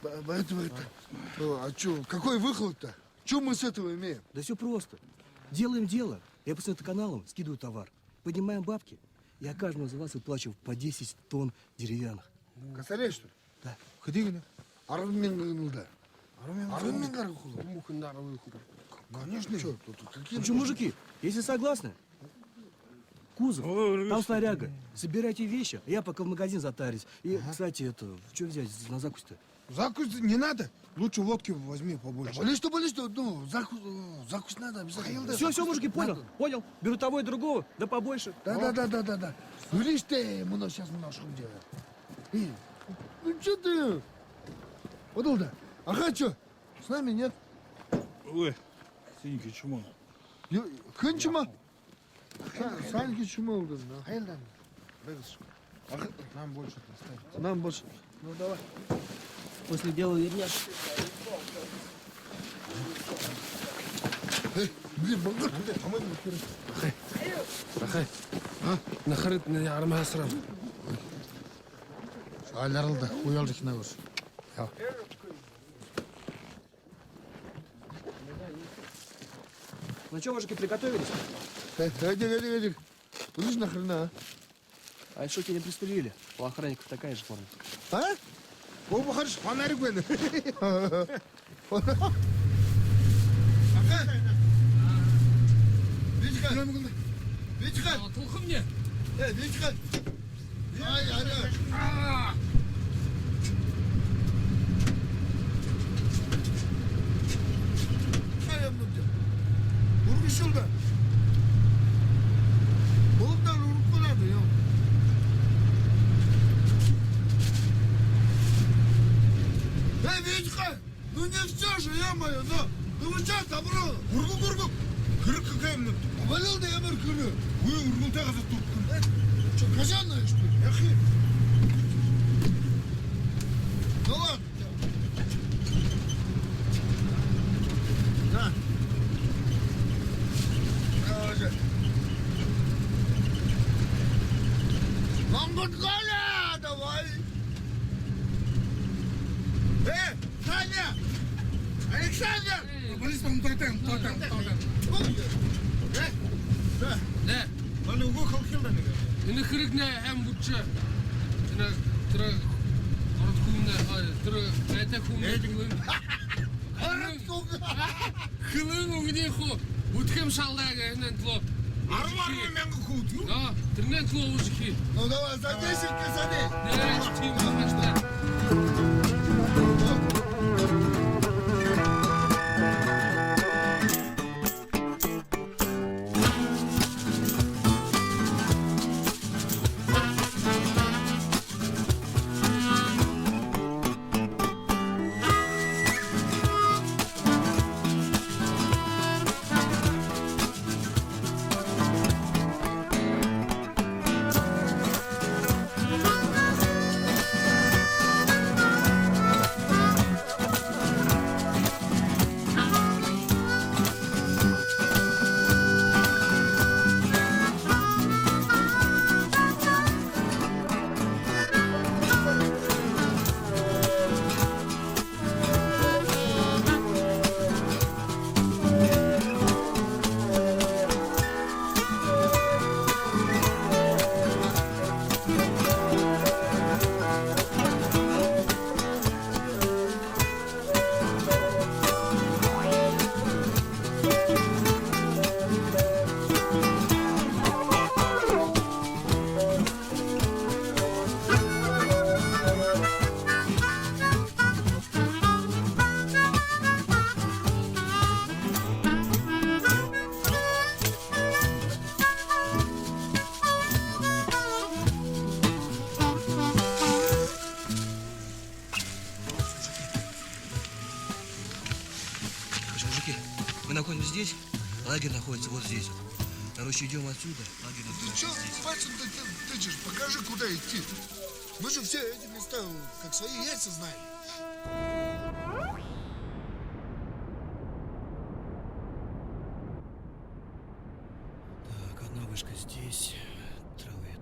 А что, какой выхлоп-то? Что мы с этого имеем?
Да все просто. Делаем дело. Я после этого каналом скидываю товар. Поднимаем бабки. Я каждому из вас выплачиваю по 10 тонн деревянных.
Косарей, что ли?
Да.
Ходи, гля. Армен, конечно. Что, какие?
Ну что, мужики, если согласны, кузов, там снаряга. Собирайте вещи, а я пока в магазин затарюсь. И, кстати, это, что взять на закусь-то?
Закусь не надо. Лучше водки возьми побольше.
Более что, ну, закусь надо обязательно.
Все, мужики, понял. Беру того и другого, да побольше.
Да. Ну, лишь ты, мы сейчас немножко делаем. Ну, что ты? Подолда. Ага, что, с нами нет?
Ой, синьки чума.
Кын чума? Саньки чума oldu. Hayırdan?
Нам больше доставить.
Нам больше. Ну, давай.
После дела вернешь.
Блин, богат.
Рахай. Нахарит не армага сразу.
Алярылды, уялдық на көрсі.
Ну что, мужики, приготовились?
Ходи. Будешь нахрена,
А что тебя не пристрелили? У охранников такая же форма.
а?
О, бахарш, фонарик бен.
Витька!
Толком мне.
Витька! Ай. Vurmuşuldu. Bulutlar vuruklandı ya. Витька! Ну не все же, ё-моё, ну вы что, добро?
Ургул. Кырык какая-то.
Валил да я бар кыры.
Вы ургул так за тут.
Что, кожаная, что ли?
Яхи.
Ну ладно. На. Мангутгаля, давай. Саня! Александр!
Ne?
Bana ugu kalkıyor da ne?
Ini kırık ne hem butça. Ina tıra orada kumda tıra ete kumda. Kılın o gidiyor ko. Butkem saldaga inen tlo.
Arma men kutu.
Da, tırnen tlo uzki.
Ну давай, за 10 сади.
Ne çtim başta.
Мы находимся здесь, лагерь находится вот здесь. Короче, идем отсюда, лагерь находится
Ты что,
здесь.
пальцем тычешь? Покажи, куда идти. Мы же все эти места как свои яйца знаем.
Так, одна вышка здесь, трое.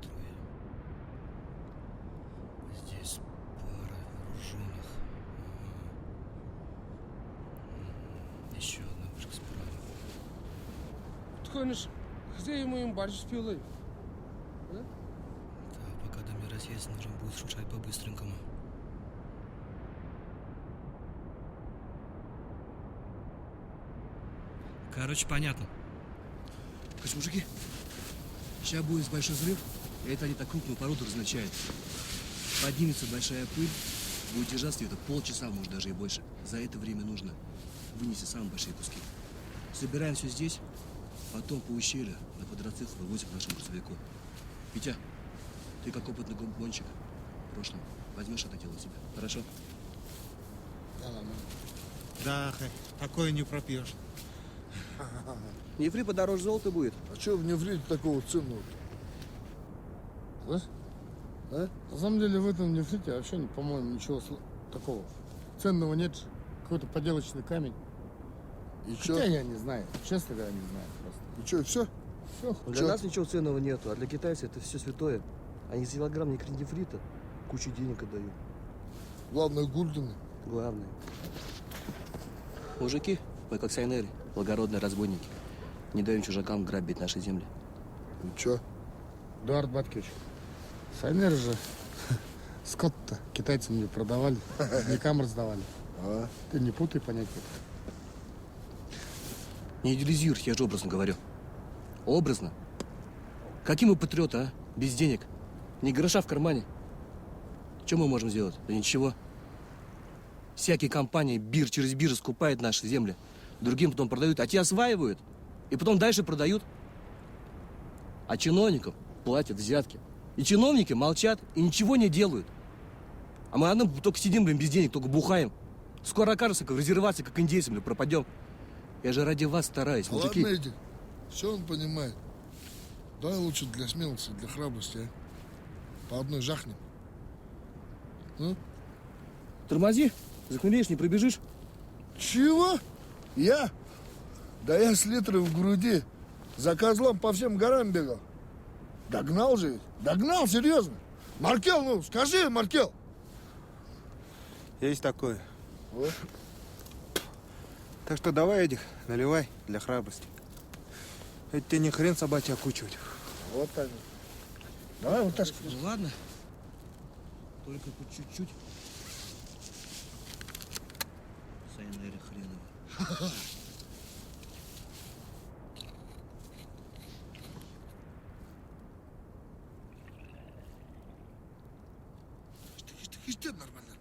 Здесь пара вооруженных. Еще одна вышка справа.
Тканыш, где ему больше спилы?
Да, пока до меня разъяснен, нужно будет шушать по-быстренькому. Короче, понятно. Короче, мужики, сейчас будет большой взрыв, и это они так крупную породу размечают. Поднимется большая пыль, будет держаться где-то полчаса, может даже и больше. За это время нужно вынести самые большие куски. Собираем все здесь, потом по ущелью на квадроцикл вывозим к нашему грузовику. Витя, ты как опытный гонщик в прошлом возьмешь это дело себе, хорошо?
Да, нормально.
Да, такое не пропьешь.
Нефрит подороже золота будет.
А что в нефрите такого ценного-то?
Слышь?
А?
На самом деле в этом нефрите вообще, по-моему, ничего такого ценного нет. Какой-то поделочный камень.
И
Хотя
что?
я не знаю. Честно говоря, не знаю просто.
И что, и все?
Все.
Для нас ничего ценного нету, а для китайцев это все святое. Они за килограмм нефрита кучу денег отдают.
Главное, гульдены.
Главное. Мужики, мы как сайнеры, благородные разбойники. Не даем чужакам грабить наши земли.
И что?
Эдуард Баткевич, сайнеры же скот-то китайцам не продавали, никам раздавали.
А?
Ты не путай понятия.
Не идеализируй, я же образно говорю. Образно. Какие мы патриоты, а? Без денег. Ни гроша в кармане. Что мы можем сделать? Да ничего. Всякие компании бир через биржу скупают наши земли. Другим потом продают, а те осваивают. И потом дальше продают. А чиновникам платят взятки. И чиновники молчат и ничего не делают. А мы одном только сидим, блин, без денег, только бухаем. Скоро окажется, как в резервации, как индейцы, блин, пропадем. Я же ради вас стараюсь, мужики.
Ладно, Эдик, все он понимает. Давай лучше для смелости, для храбрости, а? По одной жахнем. Ну?
Тормози, захмелеешь, не пробежишь.
Чего? Я? Да я с литрой в груди за козлом по всем горам бегал. Догнал же ведь. Догнал, серьезно. Маркел, ну скажи, Маркел.
Есть такое.
Вот.
Так что давай, Эдик, наливай для храбрости. Это тебе не хрен собачий окучивать.
Вот так. Давай вот так.
Ну ладно. Только по чуть-чуть. Сайнеры хреново.
Işte нормально.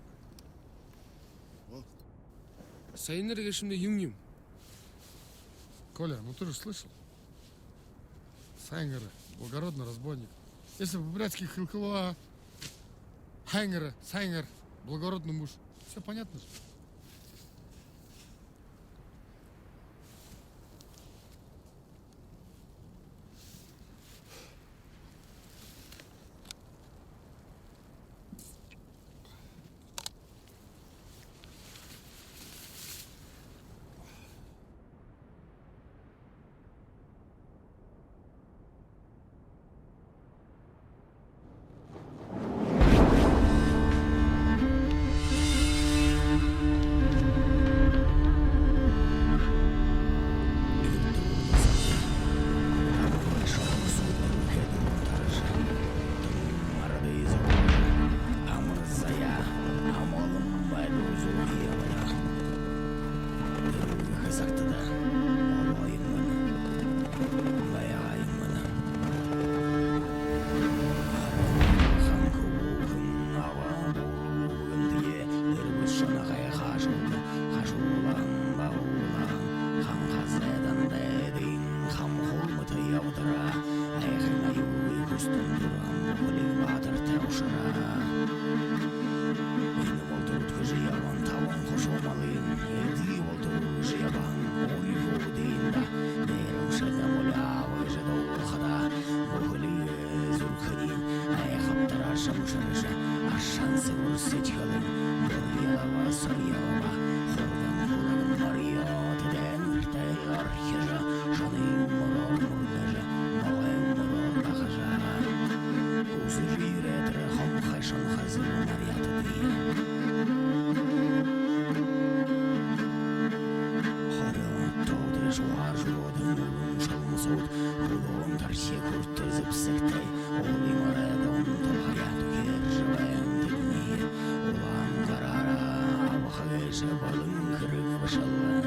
Сайнерге şimdi юм-юм.
Коля, ну ты же слышал? Сайнгеры, благородный разбойник. Если по-бурятски Хилкова, Хайнгера, Сайнгер, благородный муж. Все понятно же.
шансы көрсеткен Бурьялова, Сарьялова, Хордан Хулаган Марио, Теден, Тел, Архежа, Жаным, Мурор, Мурдежа, Малайм, Мурор, Дахажа. Узы жиретре, Хамхай, Шанхай, Зиму, Марьята, Дия. Харят, Тодреш, Лажу, Родин, Улун, Шалмасуд, Худон, Тарсе, Курты, Зипсектей, Оли, Маредон, Толхаяту, Кержевен, Дигни, Улан, Гарара, Абхагеша, Балын, Крык, Башален,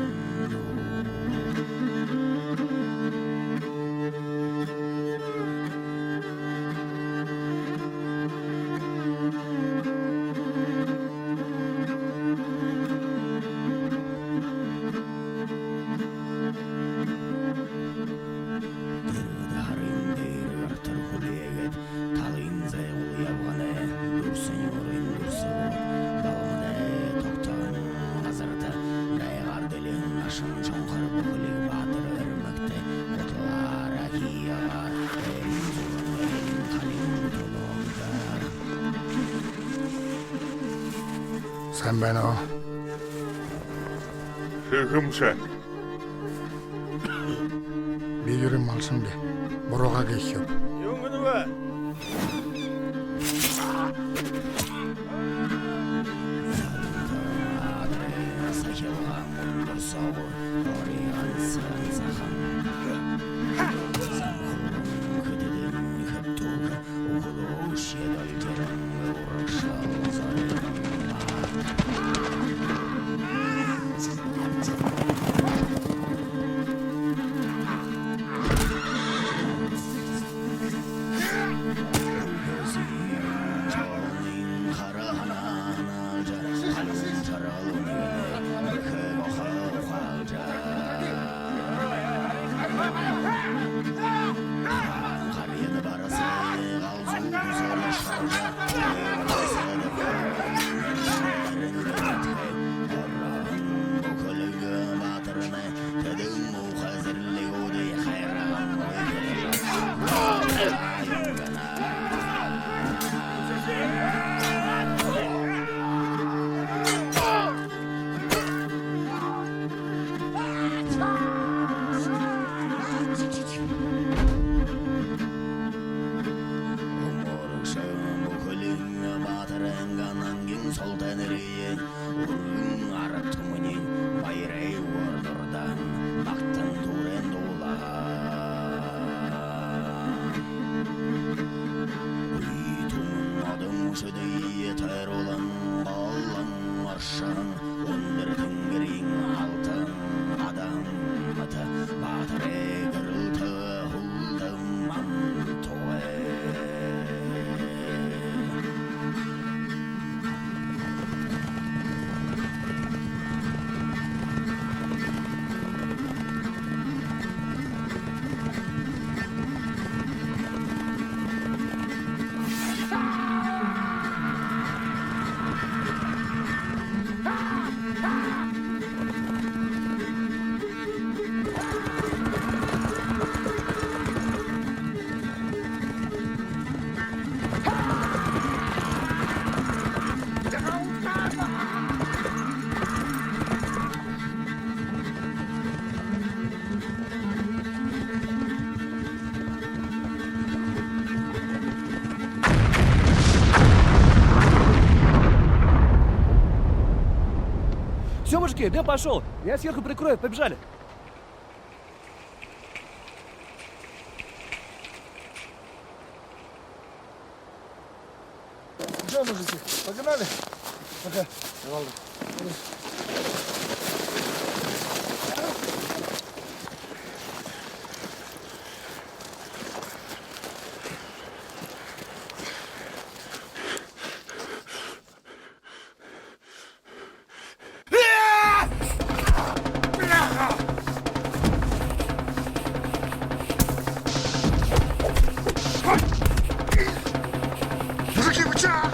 Sen beni o.
Şıkımsa.
Bir yürüm alsın bir. Buruğa geçiyor.
Yungunu be.
Все, мужики, дым пошел. Я сверху прикрою, побежали.
Что, мужики, погнали? Пока.
Мужики, бычак!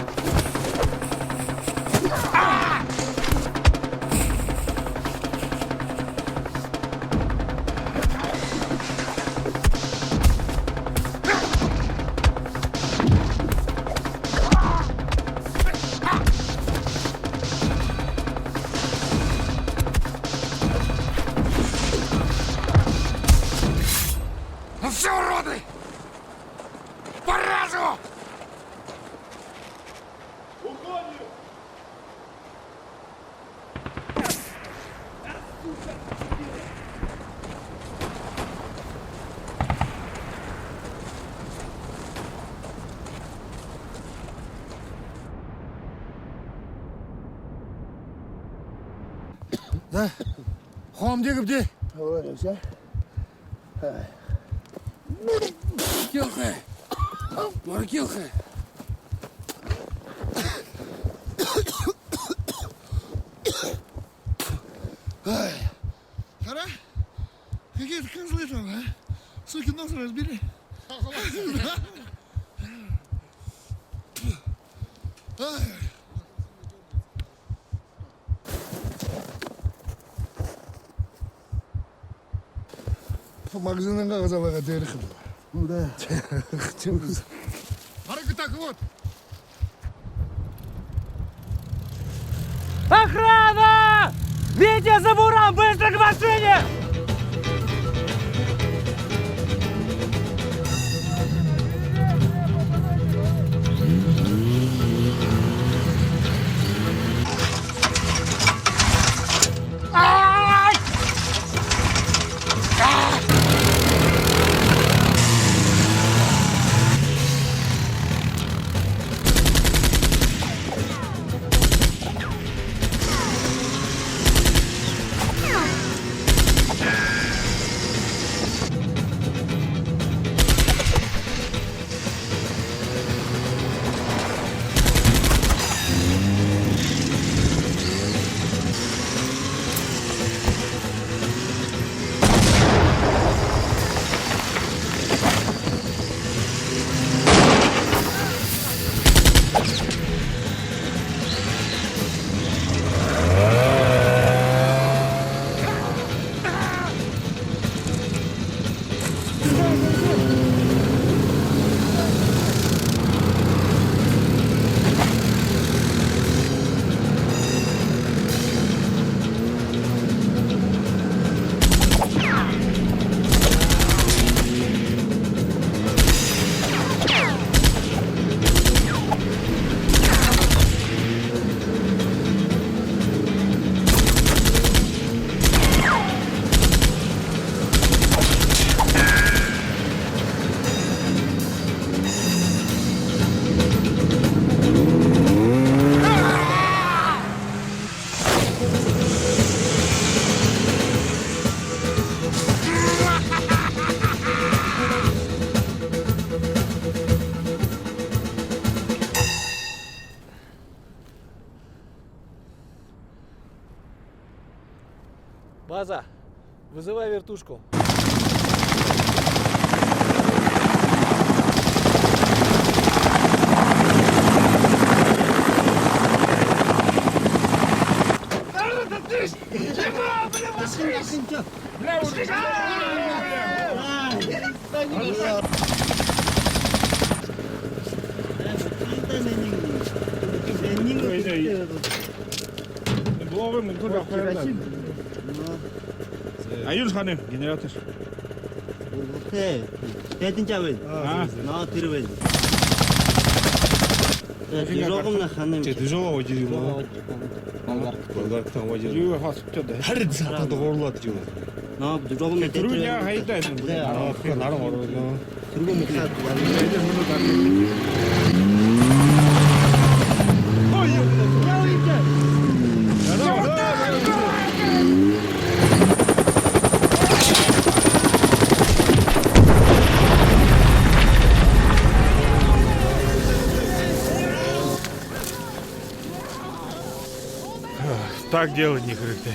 Да. Хом дегибде.
Келхе. Маркелхе.
Хара? Какие-то козлы там, а? Суки, нос разбили. Магазиннен казалага дерхи. Да.
Арыгы так вот.
Охрана! Витя Забуран, быстро к машине!
База, вызывай вертушку.
Аюн ханым, генератор.
Тетинчавен. На тирвен. Дижогомна ханым.
Дижого жири ма. Болгарктан важир. Юу хасыптады. Хард сатады горлады жоо.
На дижогомна тетин.
Түрүня хайда. Наран ороо.
Түргөм хат.
Так делать не крыто.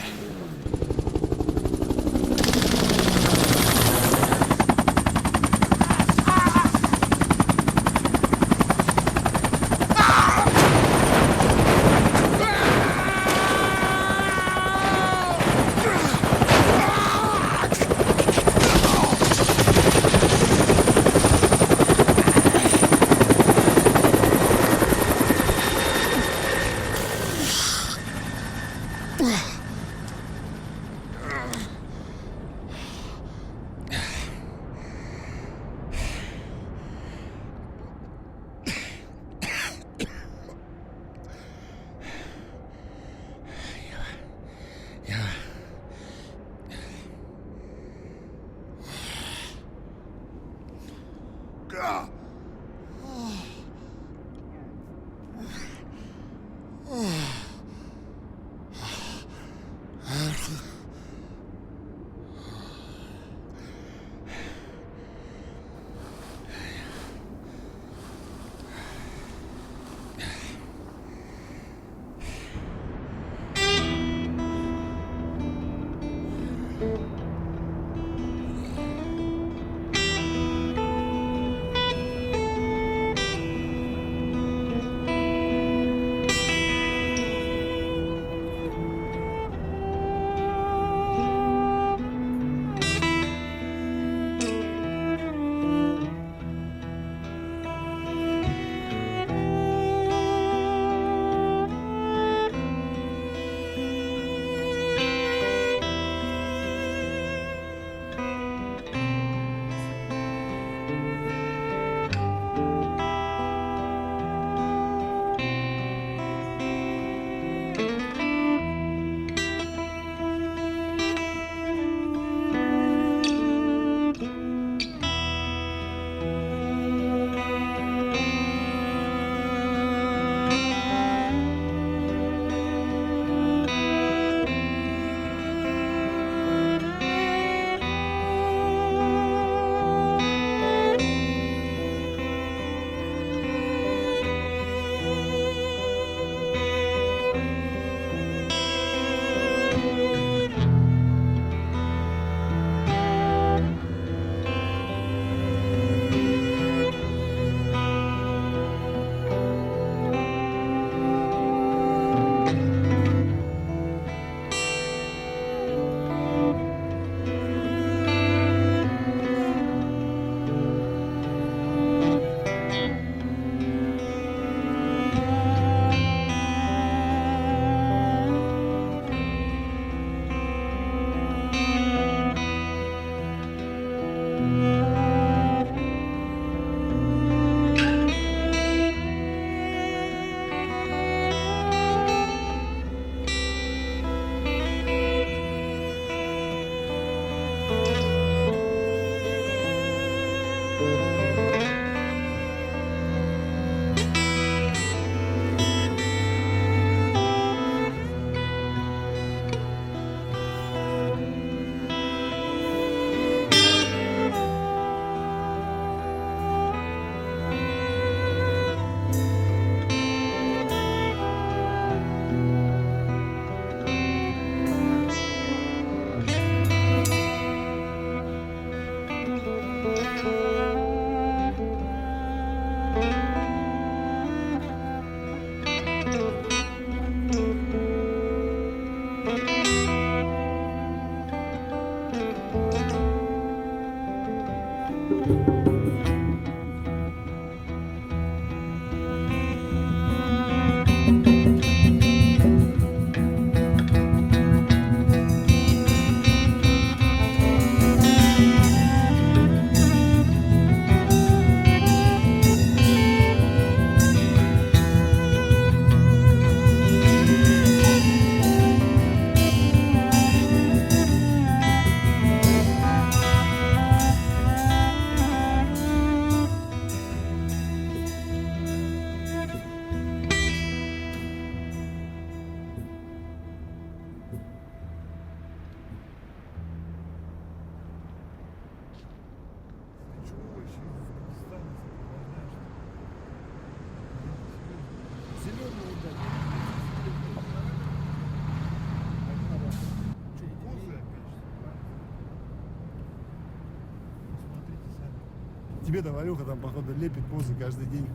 Тебе-то Валюха там, походу, лепит позы каждый день.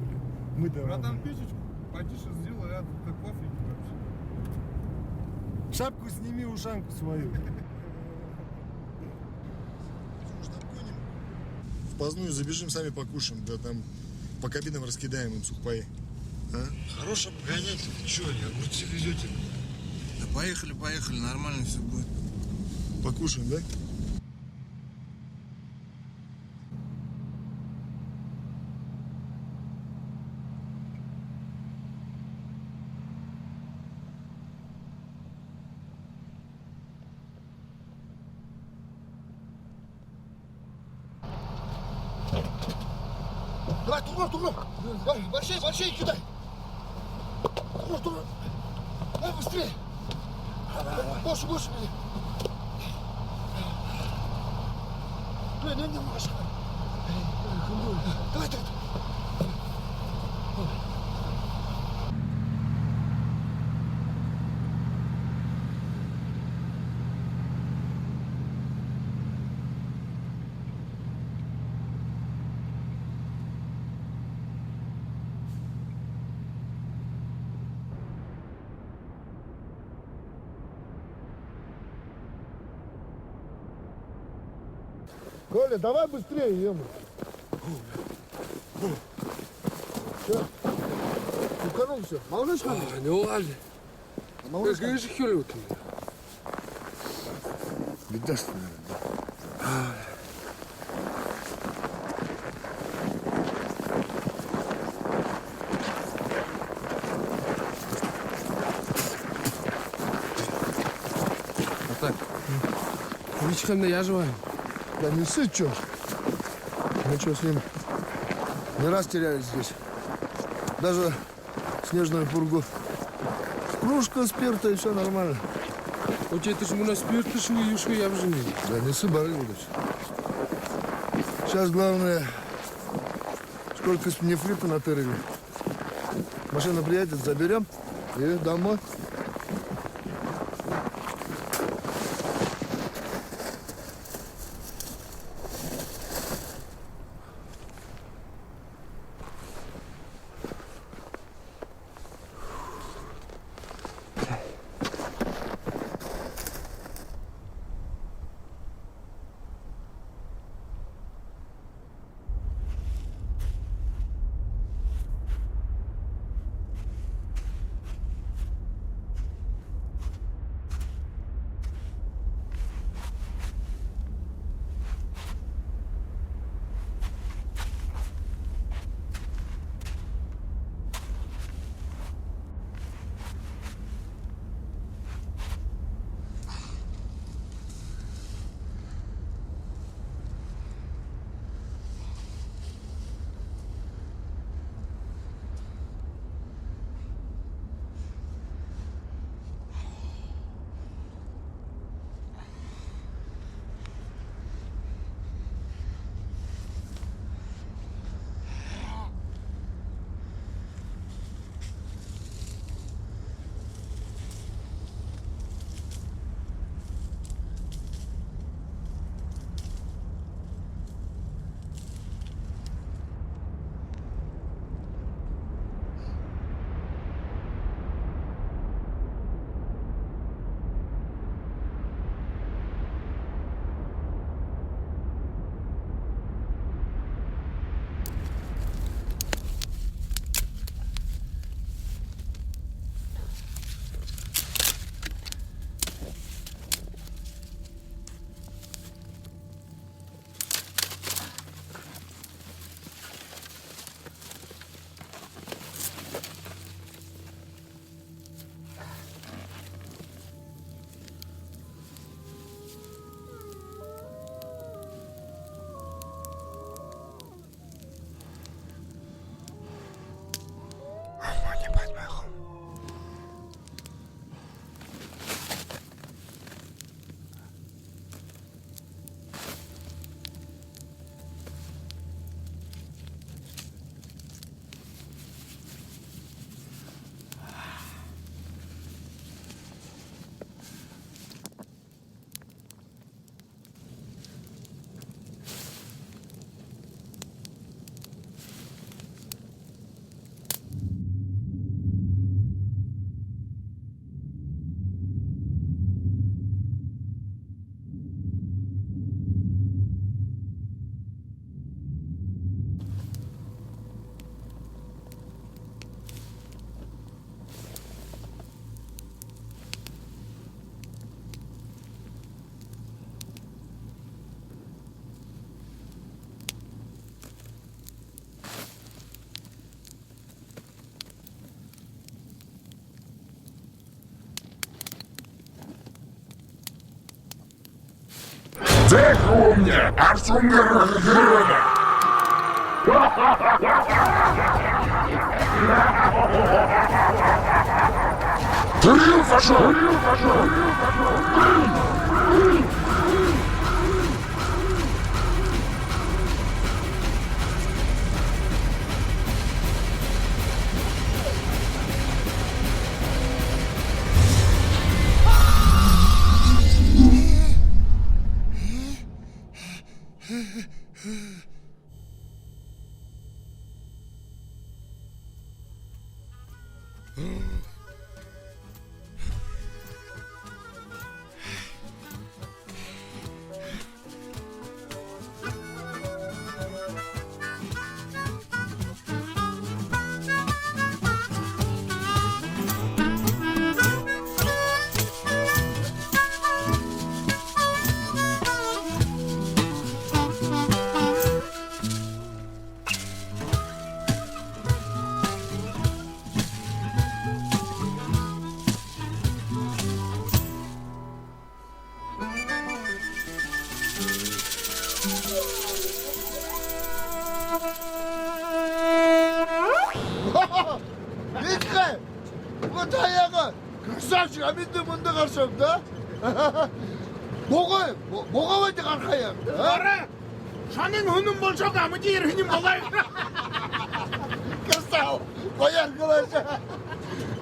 Мы-то...
Братан, печечку потише сделай, а тут как вафли вообще.
Шапку сними, ушанку свою. В Поздную забежим, сами покушаем, да там по кабинам раскидаем им сухпаи. А?
Хорош обгонять, че, не огурцы везете? Да поехали, нормально все будет.
Покушаем, да?
Давай, тугром. Давай, большие кидай. Тугром. Давай быстрее. Больше бери. Не можешь. Давай.
Коля, давай быстрее, ему. Уканул все. Молодец, Коля?
Ne oldu?
Молодец.
Gözü kül otur.
Видашь, наверное.
Так. Вичкамда я живаю.
Да не сыть, чё? Мы что с ним не раз терялись здесь. Даже снежную пургу. Кружка спирта и все нормально.
У тебя же у нас спирт, что юшка я в жене.
Да не сы, Барык Владимирович. Сейчас главное, сколько нефрита натырили. Машина приедет, заберем и домой.
Цеху мне, Арсунгер Грюна! Турил пошел!
Витька, вот аяғы красавчик, а мен де мұнда қарсам да? Боға өте қарқаям.
Ара, шанын үнім болса қамы дейір үнім болай.
Красава, қояр қылаша.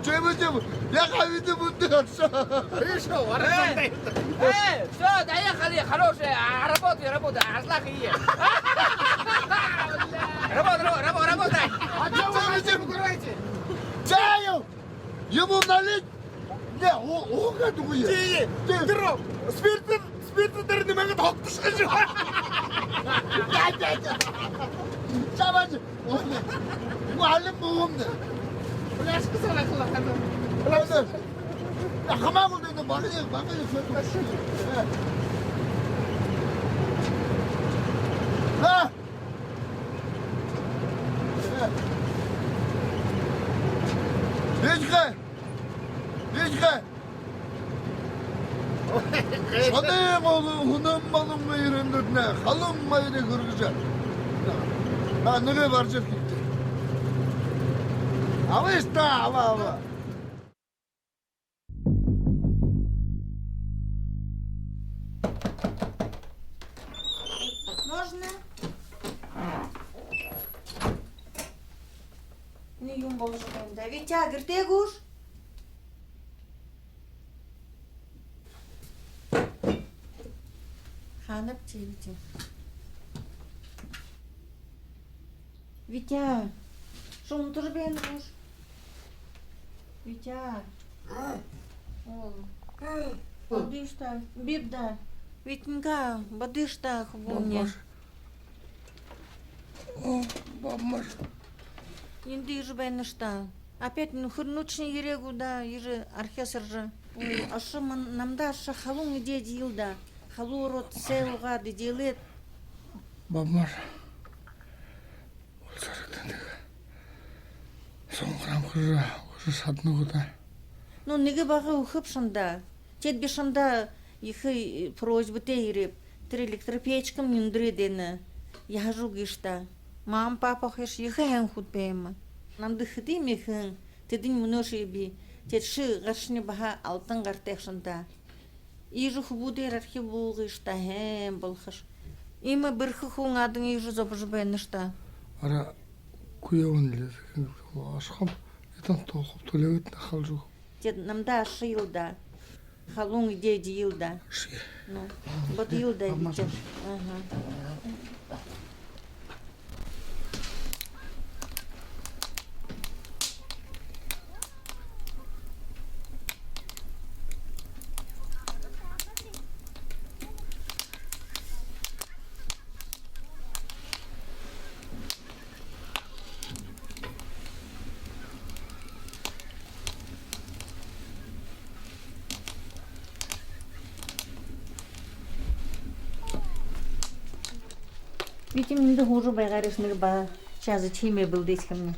Чөмі, я қамеді мұнда қарсам.
Хорошо, ара.
Все, доехали, хорошие, работай, ашлахи. Работай.
А что вы здесь играете?
Чаю! Ему налить? Не, оға дуя.
Дұру, спиртті мәңгі тоқты шықшы.
Шабачы, мұғалім бұғымды.
Пляшқы сала қылақаны.
Пляшқы. Қамағыл дейді, бақылық сөйтіп. Ha? Витька! Шаның олы ұным балым үйрендіріне, қалым майыны көргізі. Нүге бар жер кетті. Алышта, ала.
Можно? Не юм болжығын да. Витя, кірте көш? Ханып Витя. Витя, шум тұр бен көш? Витя. Бадышта, бирда. Витенька, бадышта хвоне.
Бабмаш.
Енді ежі бәнішта. Опять хырнучный ерегу да, ежі оркестр же. Ашы намда ашы халун иде дейілда. Халу рот селуға деделет.
Бабмаш. Ол сарықтандығы. Соңғырам қыры сатны да.
Ну, неге бағы ұқып шында. Тет бешында ихы просьбы тейреп. Тір электропечкам юндредені. Яжу гишта. Мам, папа хэш ихэн худ бэйма. Нам дыхыды мехэн. Тедин мұноши би. Тет шы ғаршыны баха алтын ғартек шында. Ижу хубудер архи булгышта хэм болхыш. Има бірхі хуң адың ижу зобжы бэнышта.
Ара куявын лезі. Ашқам. Етан тоқып төлевет нахал жоқ.
Тет намда ашы йылда. Халун иде йылда.
Шы.
Ну, бот йылда витя. Витаминді хуже байғарышнығы ба шазы чейме был дейскімні.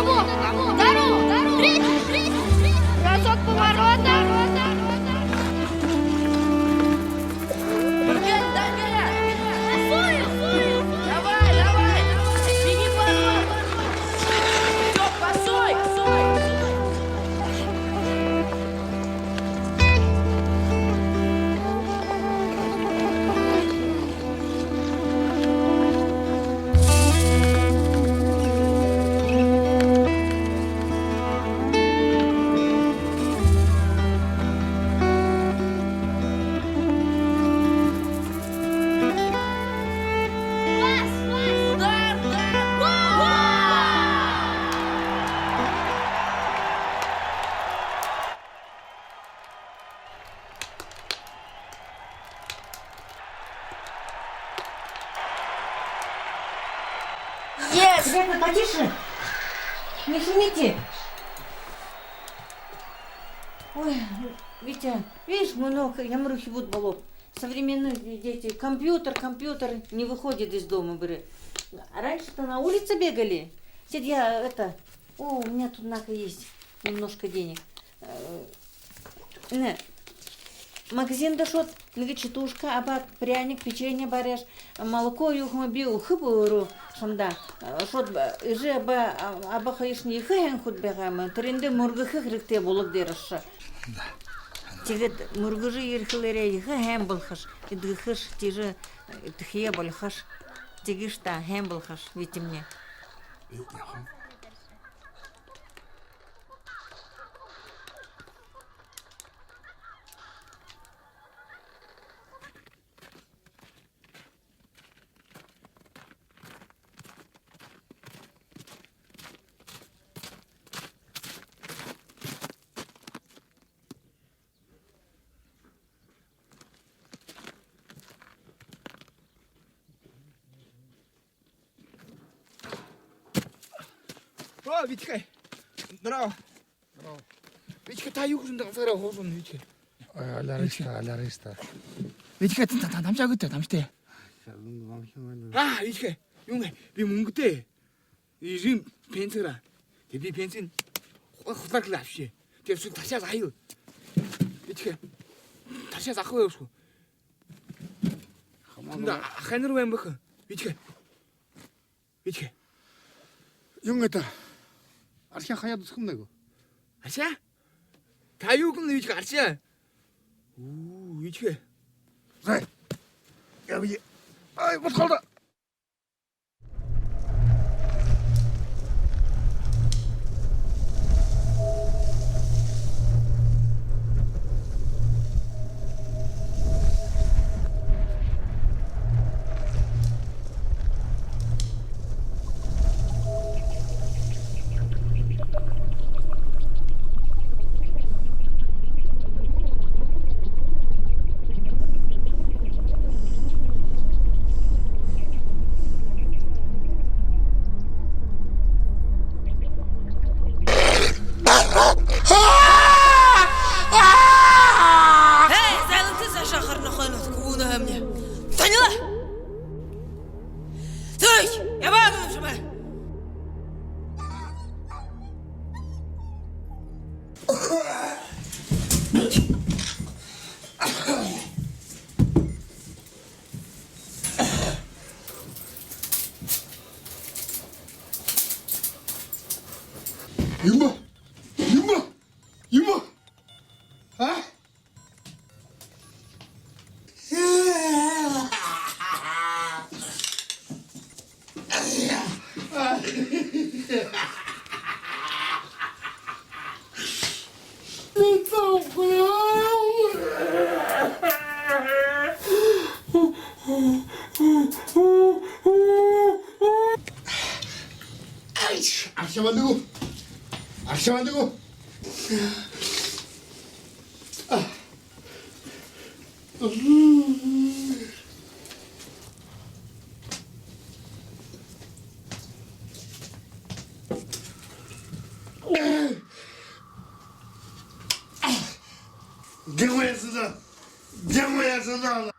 того. Здорово. Третий. Бросок поворота. Давай. Беги поворот. Все, посой. Удар. Гол!
Ребята, потише. Не шумите. Ой, Витя, видишь, много ямрухи футболов. Современные дети. Компьютер, не выходит из дома, бре. А раньше-то на улице бегали. Сидь, я у меня тут есть немножко денег. Не. Магазин дошел, четушка, абак, пряник, печенье бареш, молоко юхма бил, хыбуру, шанда. Шот, же абахаишни хэхэн худ бегам, тренде мургахы хрикте булык дерыша. Тигет мургажи ерхлере хэхэн булхаш, идгахаш, тиже тхие булхаш, тигишта хэм булхаш, видите мне.
О, Витька, здорово. Витька, та южында сыра хожун, Витька.
Аляриста.
Витька, 남자 그때 남시대. 아, Витька, 용해, 비 뭉그때. 이즘 벤츠라. 대비 벤츠. 호딱 랍시. 대수 다시 하요. Витька. 다시 하고요. 나 하늘로 왜 먹어? Витька.
형 архи хаяд усхым него.
아시야? 다육은 Витька 아시야? 오, Витька.
Зай. Ай, вот қалды. Юма! А? Архивандыгу. Где сюда? Где моя сюда?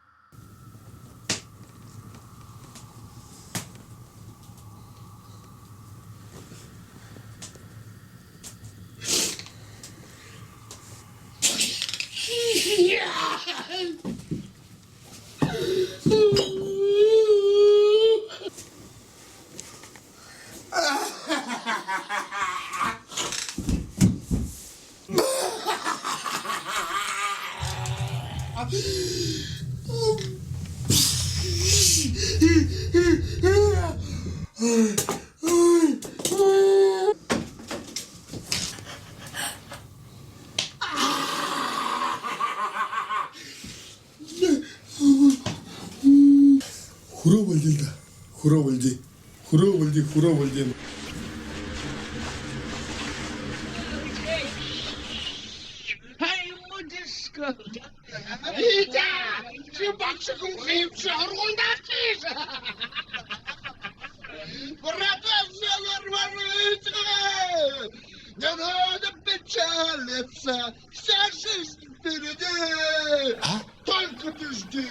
Хуровальди.
Витя! Чебакшиком химче, аргундакиш! Братцы, нормально! Не надо печалиться! Вся жизнь впереди! Только ты жди!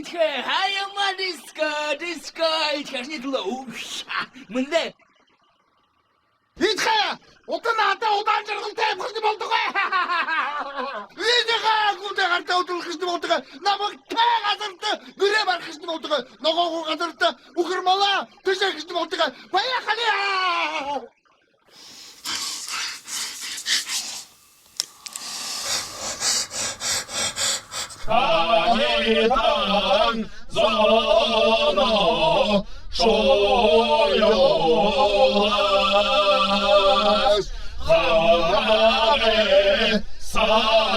Витька, аяма диско, Витька, не тлоуш. Мындай.
Витька! Отын ата одан жырғыл тайып қышты болды ғой! Витька! Күлде қарта отыл қышты болды ғой! Намық кәй қазырды! Бүре бар қышты болды ғой! Ноғоғы қазырды! Ұқырмала! Түші қышты болды ғой! Баяқали!
Kanyedan zana şoyolas Hare sanak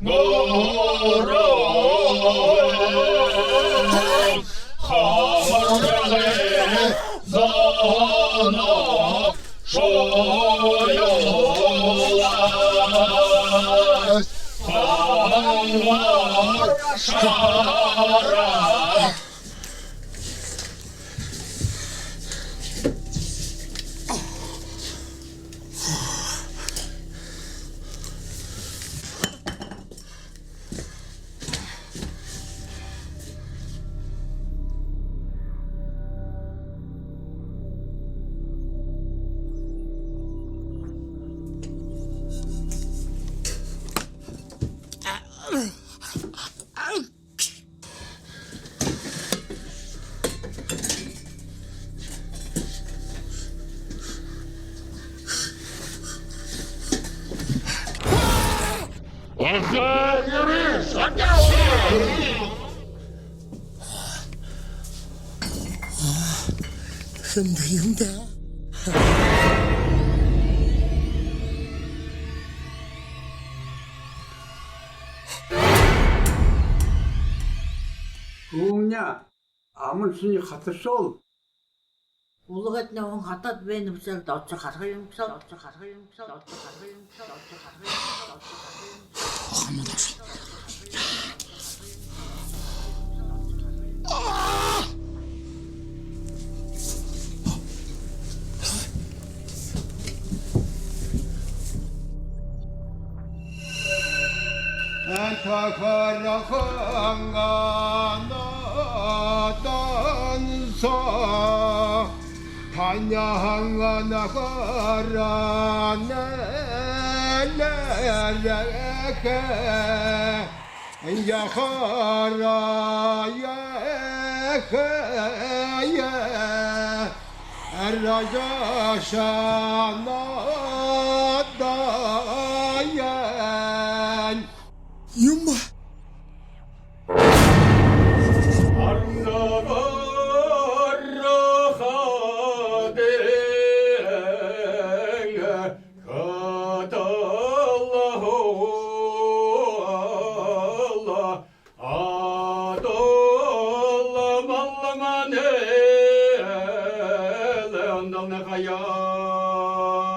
moro Hare zana şoyolas Kanlar şara
힘들다.
Умня, амынсыны қатыршол.
Улығатна он хатат бені бісел, даутшы қарғайым бісел,
단서 한양아 나가라 내내내게 야하라 야하야 라자샤나다얀
Юмба!
Adollam Allah'ım
dalına kayada.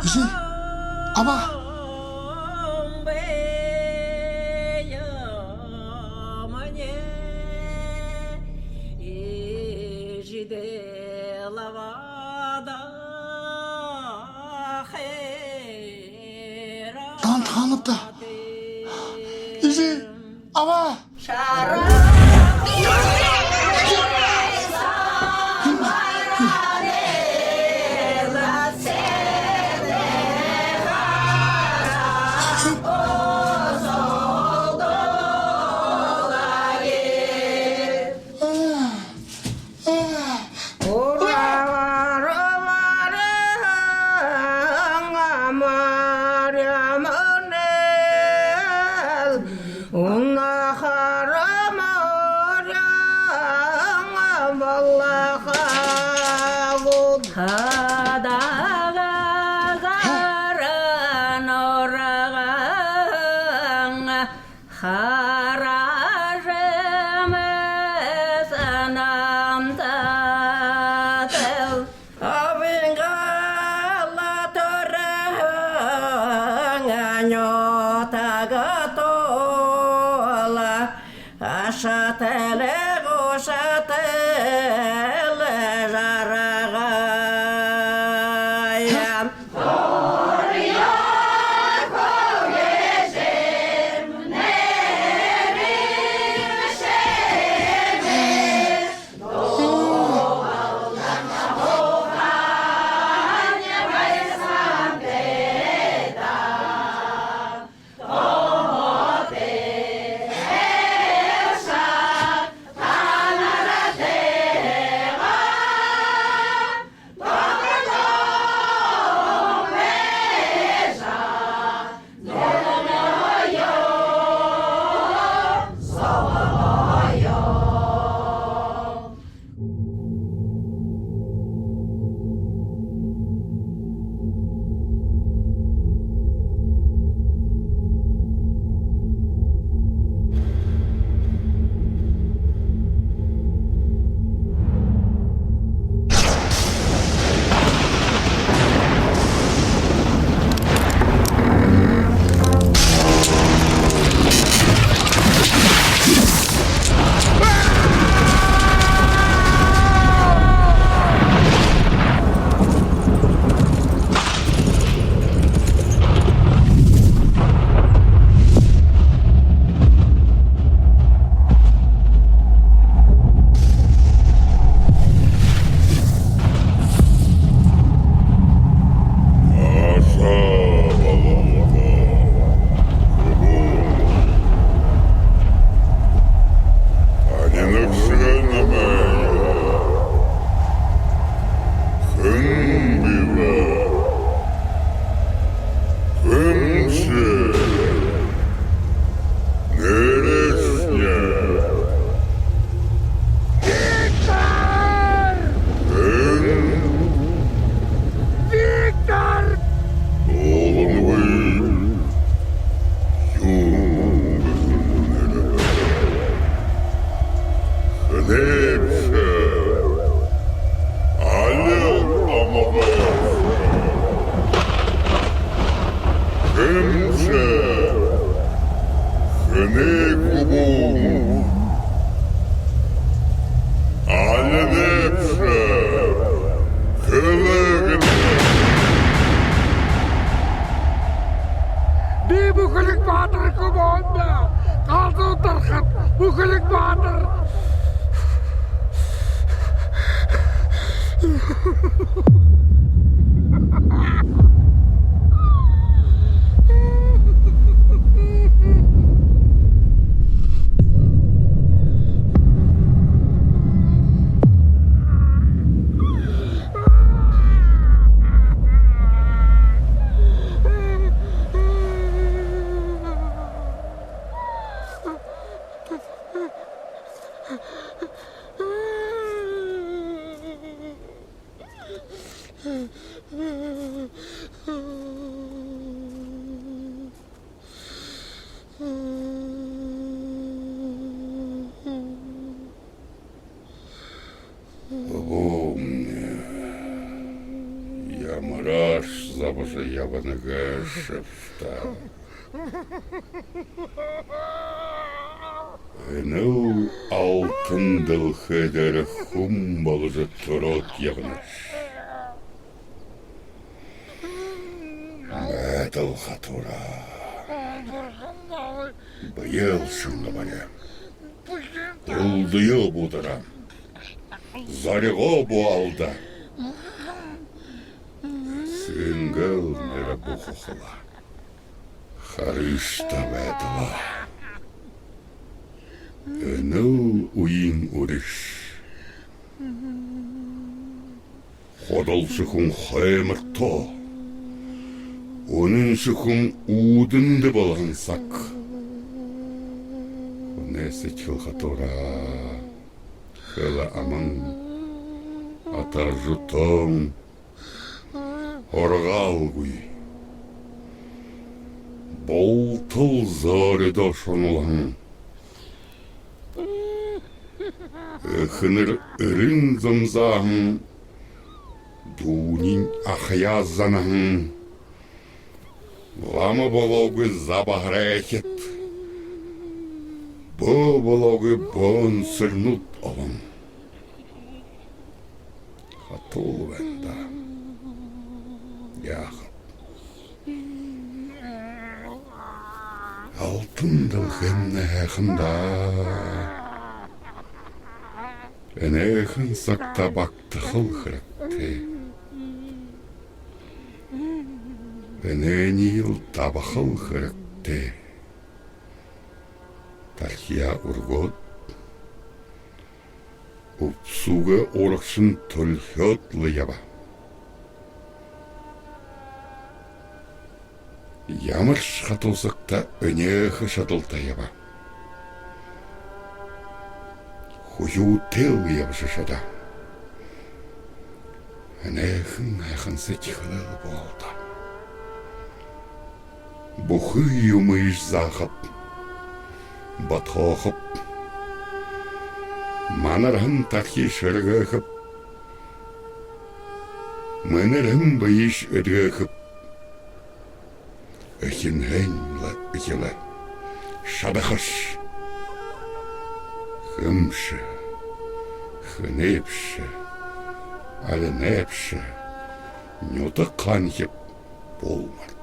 Isi, apa? Lan tanıp da. Isi, apa?
Allepse Би бүхэлэг баатар команда. Галзуу дарахад бүхэлэг баатар. Ямараш забажа ябаныга шыпта. Энеу алтын дыл хедер хум балыжы турот ябыныш. Мәділ хатура. Быйыл шынғы бане. Дылдыйыл будыра. Зарыға буалда. Сынгыл мәрі бұқықыла. Харышта бәділа. Энеу уйын үріш. Ходылшықын хаймырто. Onun şıkın udundu balansak. Neyse çılgıtora. Hıla amın. Atar juton. Horgal guy. Bol tıl zari doşun olan. Hınır ırın zımzağın. Dunin ahyazanın. Лама бологы забагрехет, бо бологы бон сырнут олым. Хатул венда, яхып. Алтындыл хенне хында, энехын сакта бакты хылхырыкты. Эненил табахыл хырыкты. Тархия ургот. Упсуга орықшын төлхет лыяба. Ямыр шатылсықта өнеғі шатылтаяба. Хую тел ябышышада. Энехін айқынсы тихылыл болды. Бухы юмыш захып, батхохып, манархын тархи шыргыхып, мэнэрхын байыш өдгыхып, эхинхэнла эхила, шадахыш, хымшы, хынепшы, алынепшы, нюты қанхеп болмар.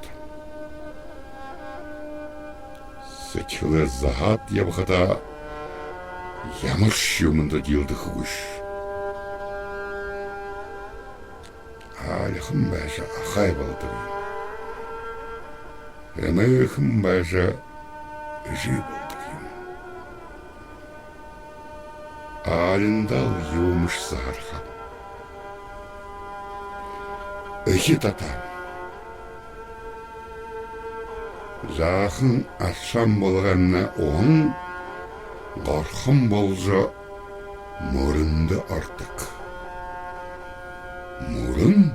Сычылы захат ябықыда ямыр шумында дилді хұғыш. Алихым бәжі ақай балды. Әміхым бәжі үжі балды. Алындал юмыш сағарға. Үхі татам. Жақын ашам болғанна оң, ғарқым болжа мұрынды артық. Мұрын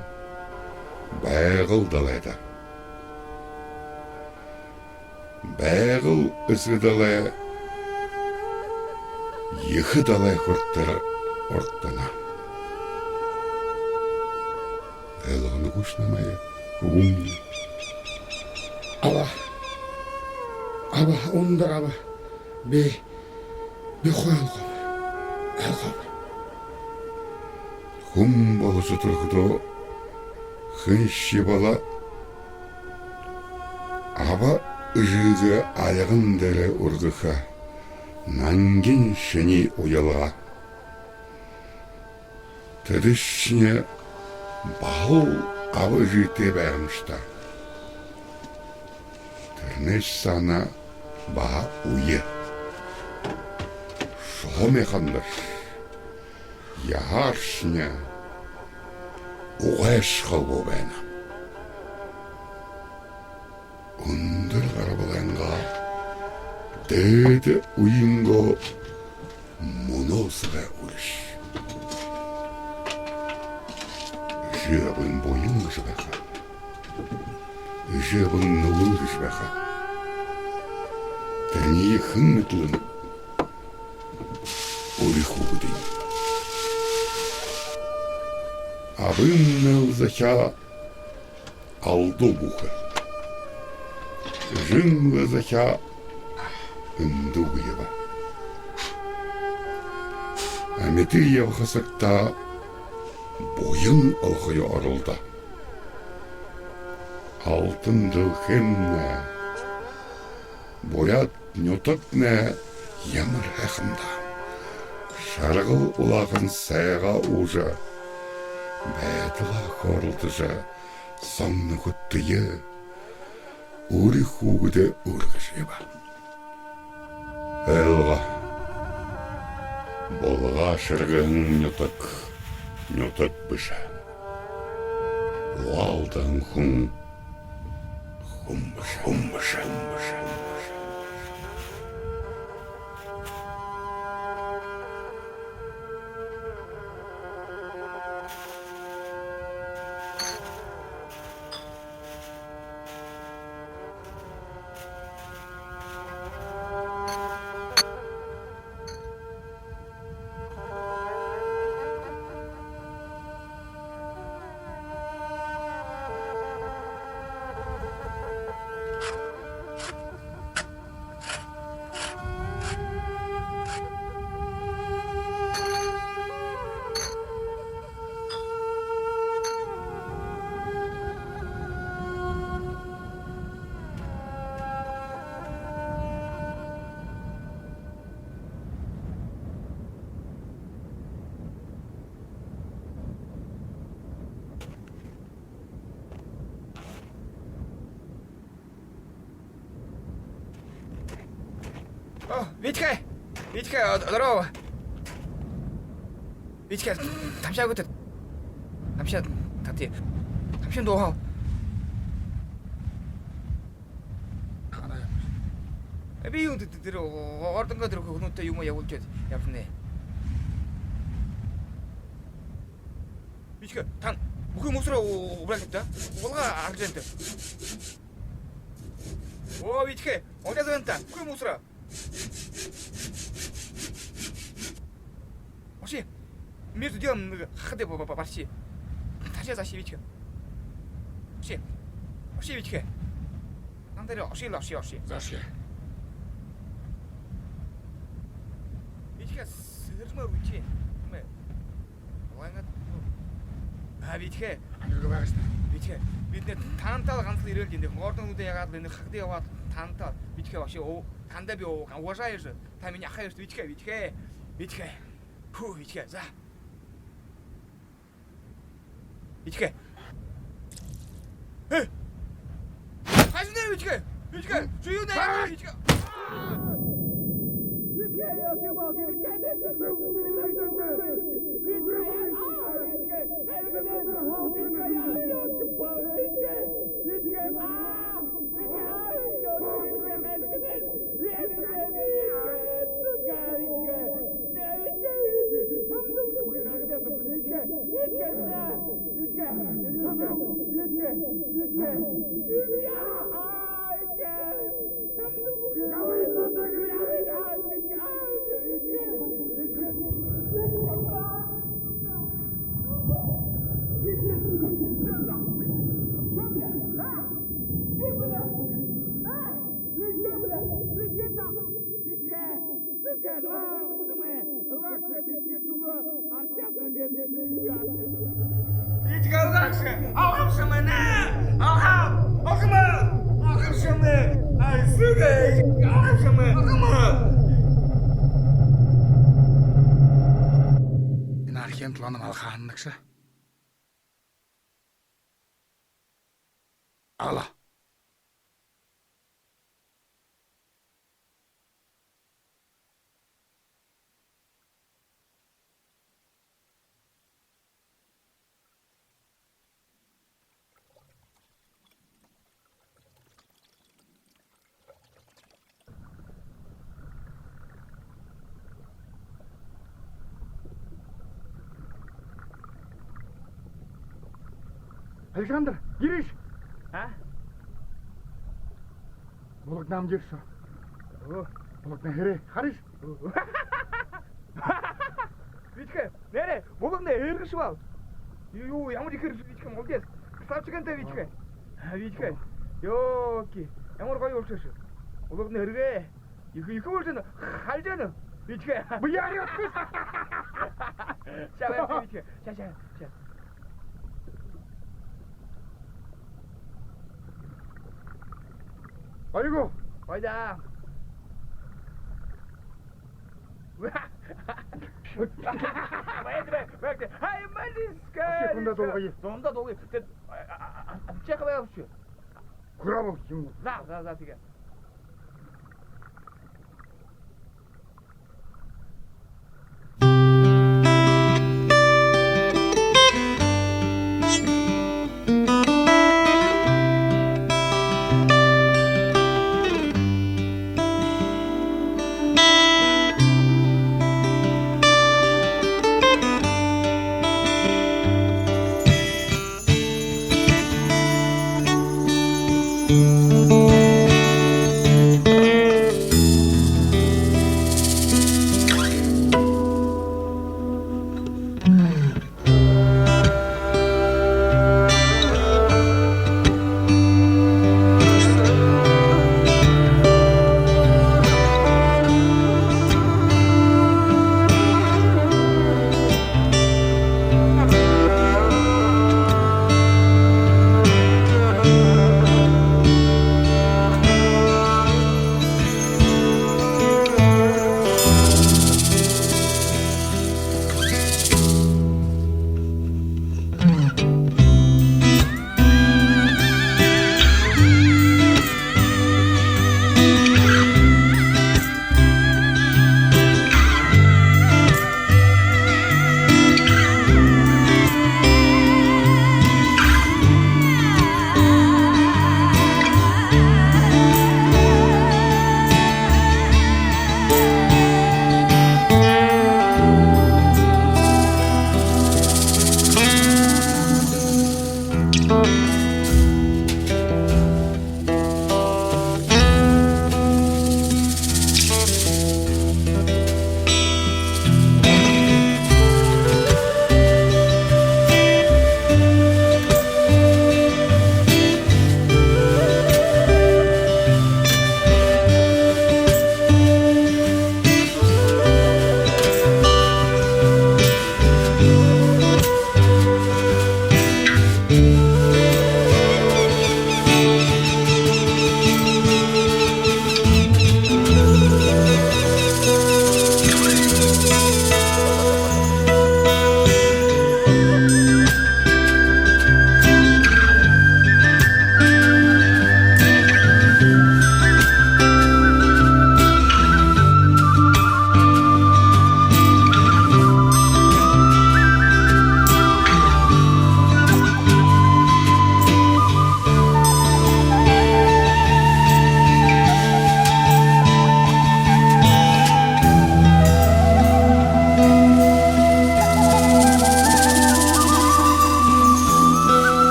бәғыл далайда. Бәғыл үсі далай, ехі далай құрттары ортана. Әліғыны күшнамайы, ұғымды. Aba, ondur aba. Bir koyalım. Elgab. Hum balısı Türk'de хыншы бала аба жыгы алығындары ұрғыға нанген шыни уялға тырышне бағыл абы жыте бәрімшта тырныш сана ба уе шомехандыр яғаршне уғаш қылбу бәна ұндыр қарабыланға дәді уйынго мұносыға өліш жабын бойын жыбаға жабын нұлын жыбаға тәне хыңытлын ориху бұдын абын заха алды бұқы жын заха үнді бұйыба әметі евхасықта бойын алғыйы арылда алтын жылхемне боят нютыкне ямыр әқында шарғыл ұлағын сайға ұжы бәтіла қорылтыжы соңны құттыйы ұры хугыды ұрғышыба әлға болға шырғын нютык бұша уалдың хумбыша
Витька, здорово. Витька, тамша 그때 тамша тат이 тамшин도 하.
하나야.
비용도 들어 어떤 거 들어 그거 또 유모 야올 때 yap네. Витька, 당 무슨 목소리로 오라겠다. 뭐가 악전데. 오, Витька, 어디서 왔다? 무슨 목소리? 혹시 между делом ходы почти 다시 다시 Витька. 혹시 Витька. 남들이 혹시.
다시.
Витька, сырма руки. 뭐. 와가. 아, Витька.
안 읽어봐야겠다.
Витька. Витька тантал ганцы 이럴 텐데 мордың уды яғады енді хыды 와 тантал. Витька вообще о тандаби о уважаешь же. Ты меня хаешь, Витька. Фу, Витька, за. Витька. Хазин, Витька, жую на Витька. Витька, я съебал, Витька,
Энэ архинд лоног алхаан нэгшэ. Ала. Александр, Гириш!
А?
Булак нам дирсо. Булак на хэре, хариш?
Вичка, нере, булак не эргэш бал. Юу, ямар их эргэш вичка молодец. Красавчикантай вичка. Вичка. Ёки, ямар гоё болчихш. Булак не эргэ. Их болчихно. Халжана. Вичка. Буяр. Чаа, вичка. Чаа.
아이고,
과장. Ай, малиска.
Секунда долгая.
Сонда долгая. Чекавай вообще.
그러면 지금
За, тиге.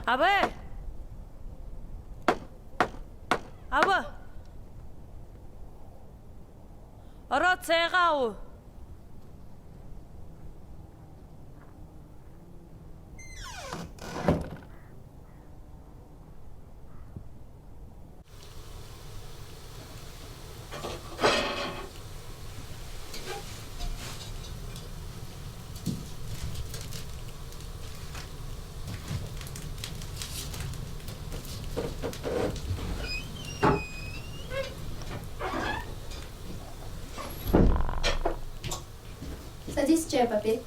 Абай! Аба! Ара цайгау!
Садись, чай попей.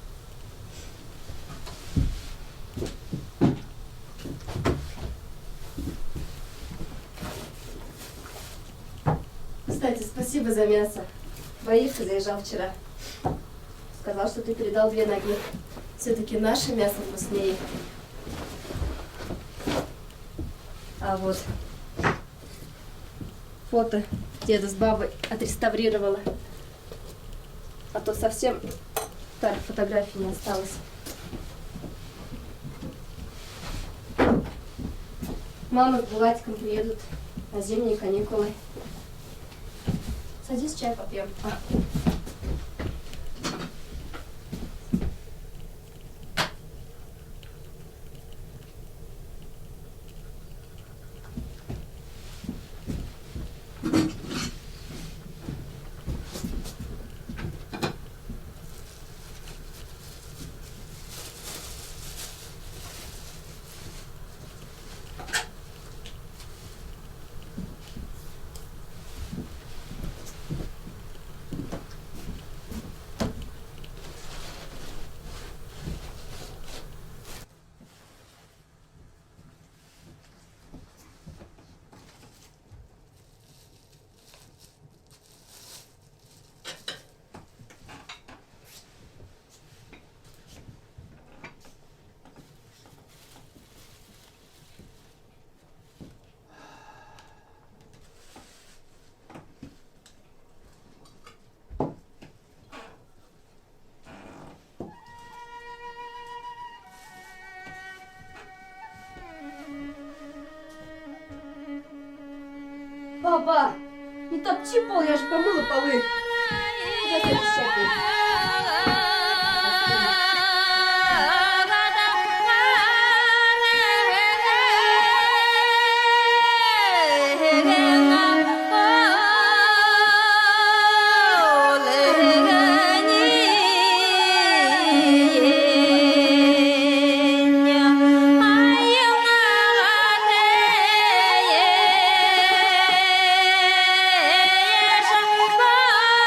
Кстати, спасибо за мясо. Боишься, заезжал вчера. Сказал, что ты передал 2 ноги. Все-таки наше мясо вкуснее. А вот фото деда с бабой отреставрировала. А то совсем старых фотографий не осталось. Мама с Булатиком приедут на зимние каникулы. Садись, чай попьем. Папа, не топчи пол, я же помыла полы. Куда садись, чай пей?
Bye.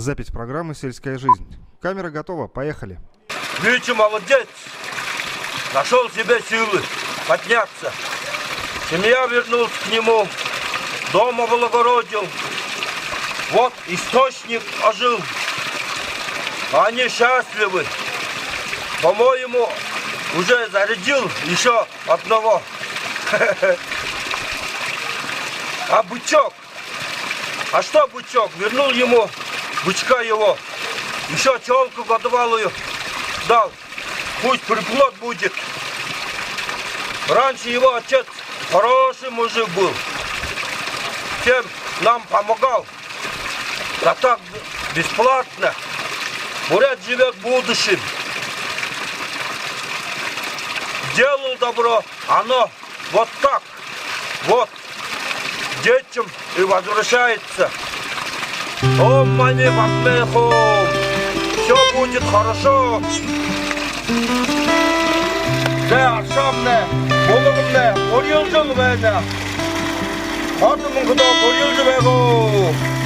Запись программы «Сельская жизнь». Камера готова, поехали.
Вичи молодец. Нашел себе силы подняться. Семья вернулась к нему. Дом облагородил. Вот источник ожил. Они счастливы. По-моему, уже зарядил еще одного. А бычок? А что бычок? Вернул ему бычка его. Еще челку годовалую дал. Пусть приплод будет. Раньше его отец хороший мужик был. Всем нам помогал. А так бесплатно. Бурят живет будущим. Делал добро, оно вот так. Вот. Детям и возвращается. О, мани бакмехом. Все будет хорошо. Да, акшамне, болугумне, 10 жыл байна. Хатымын куда 10 жыл бego.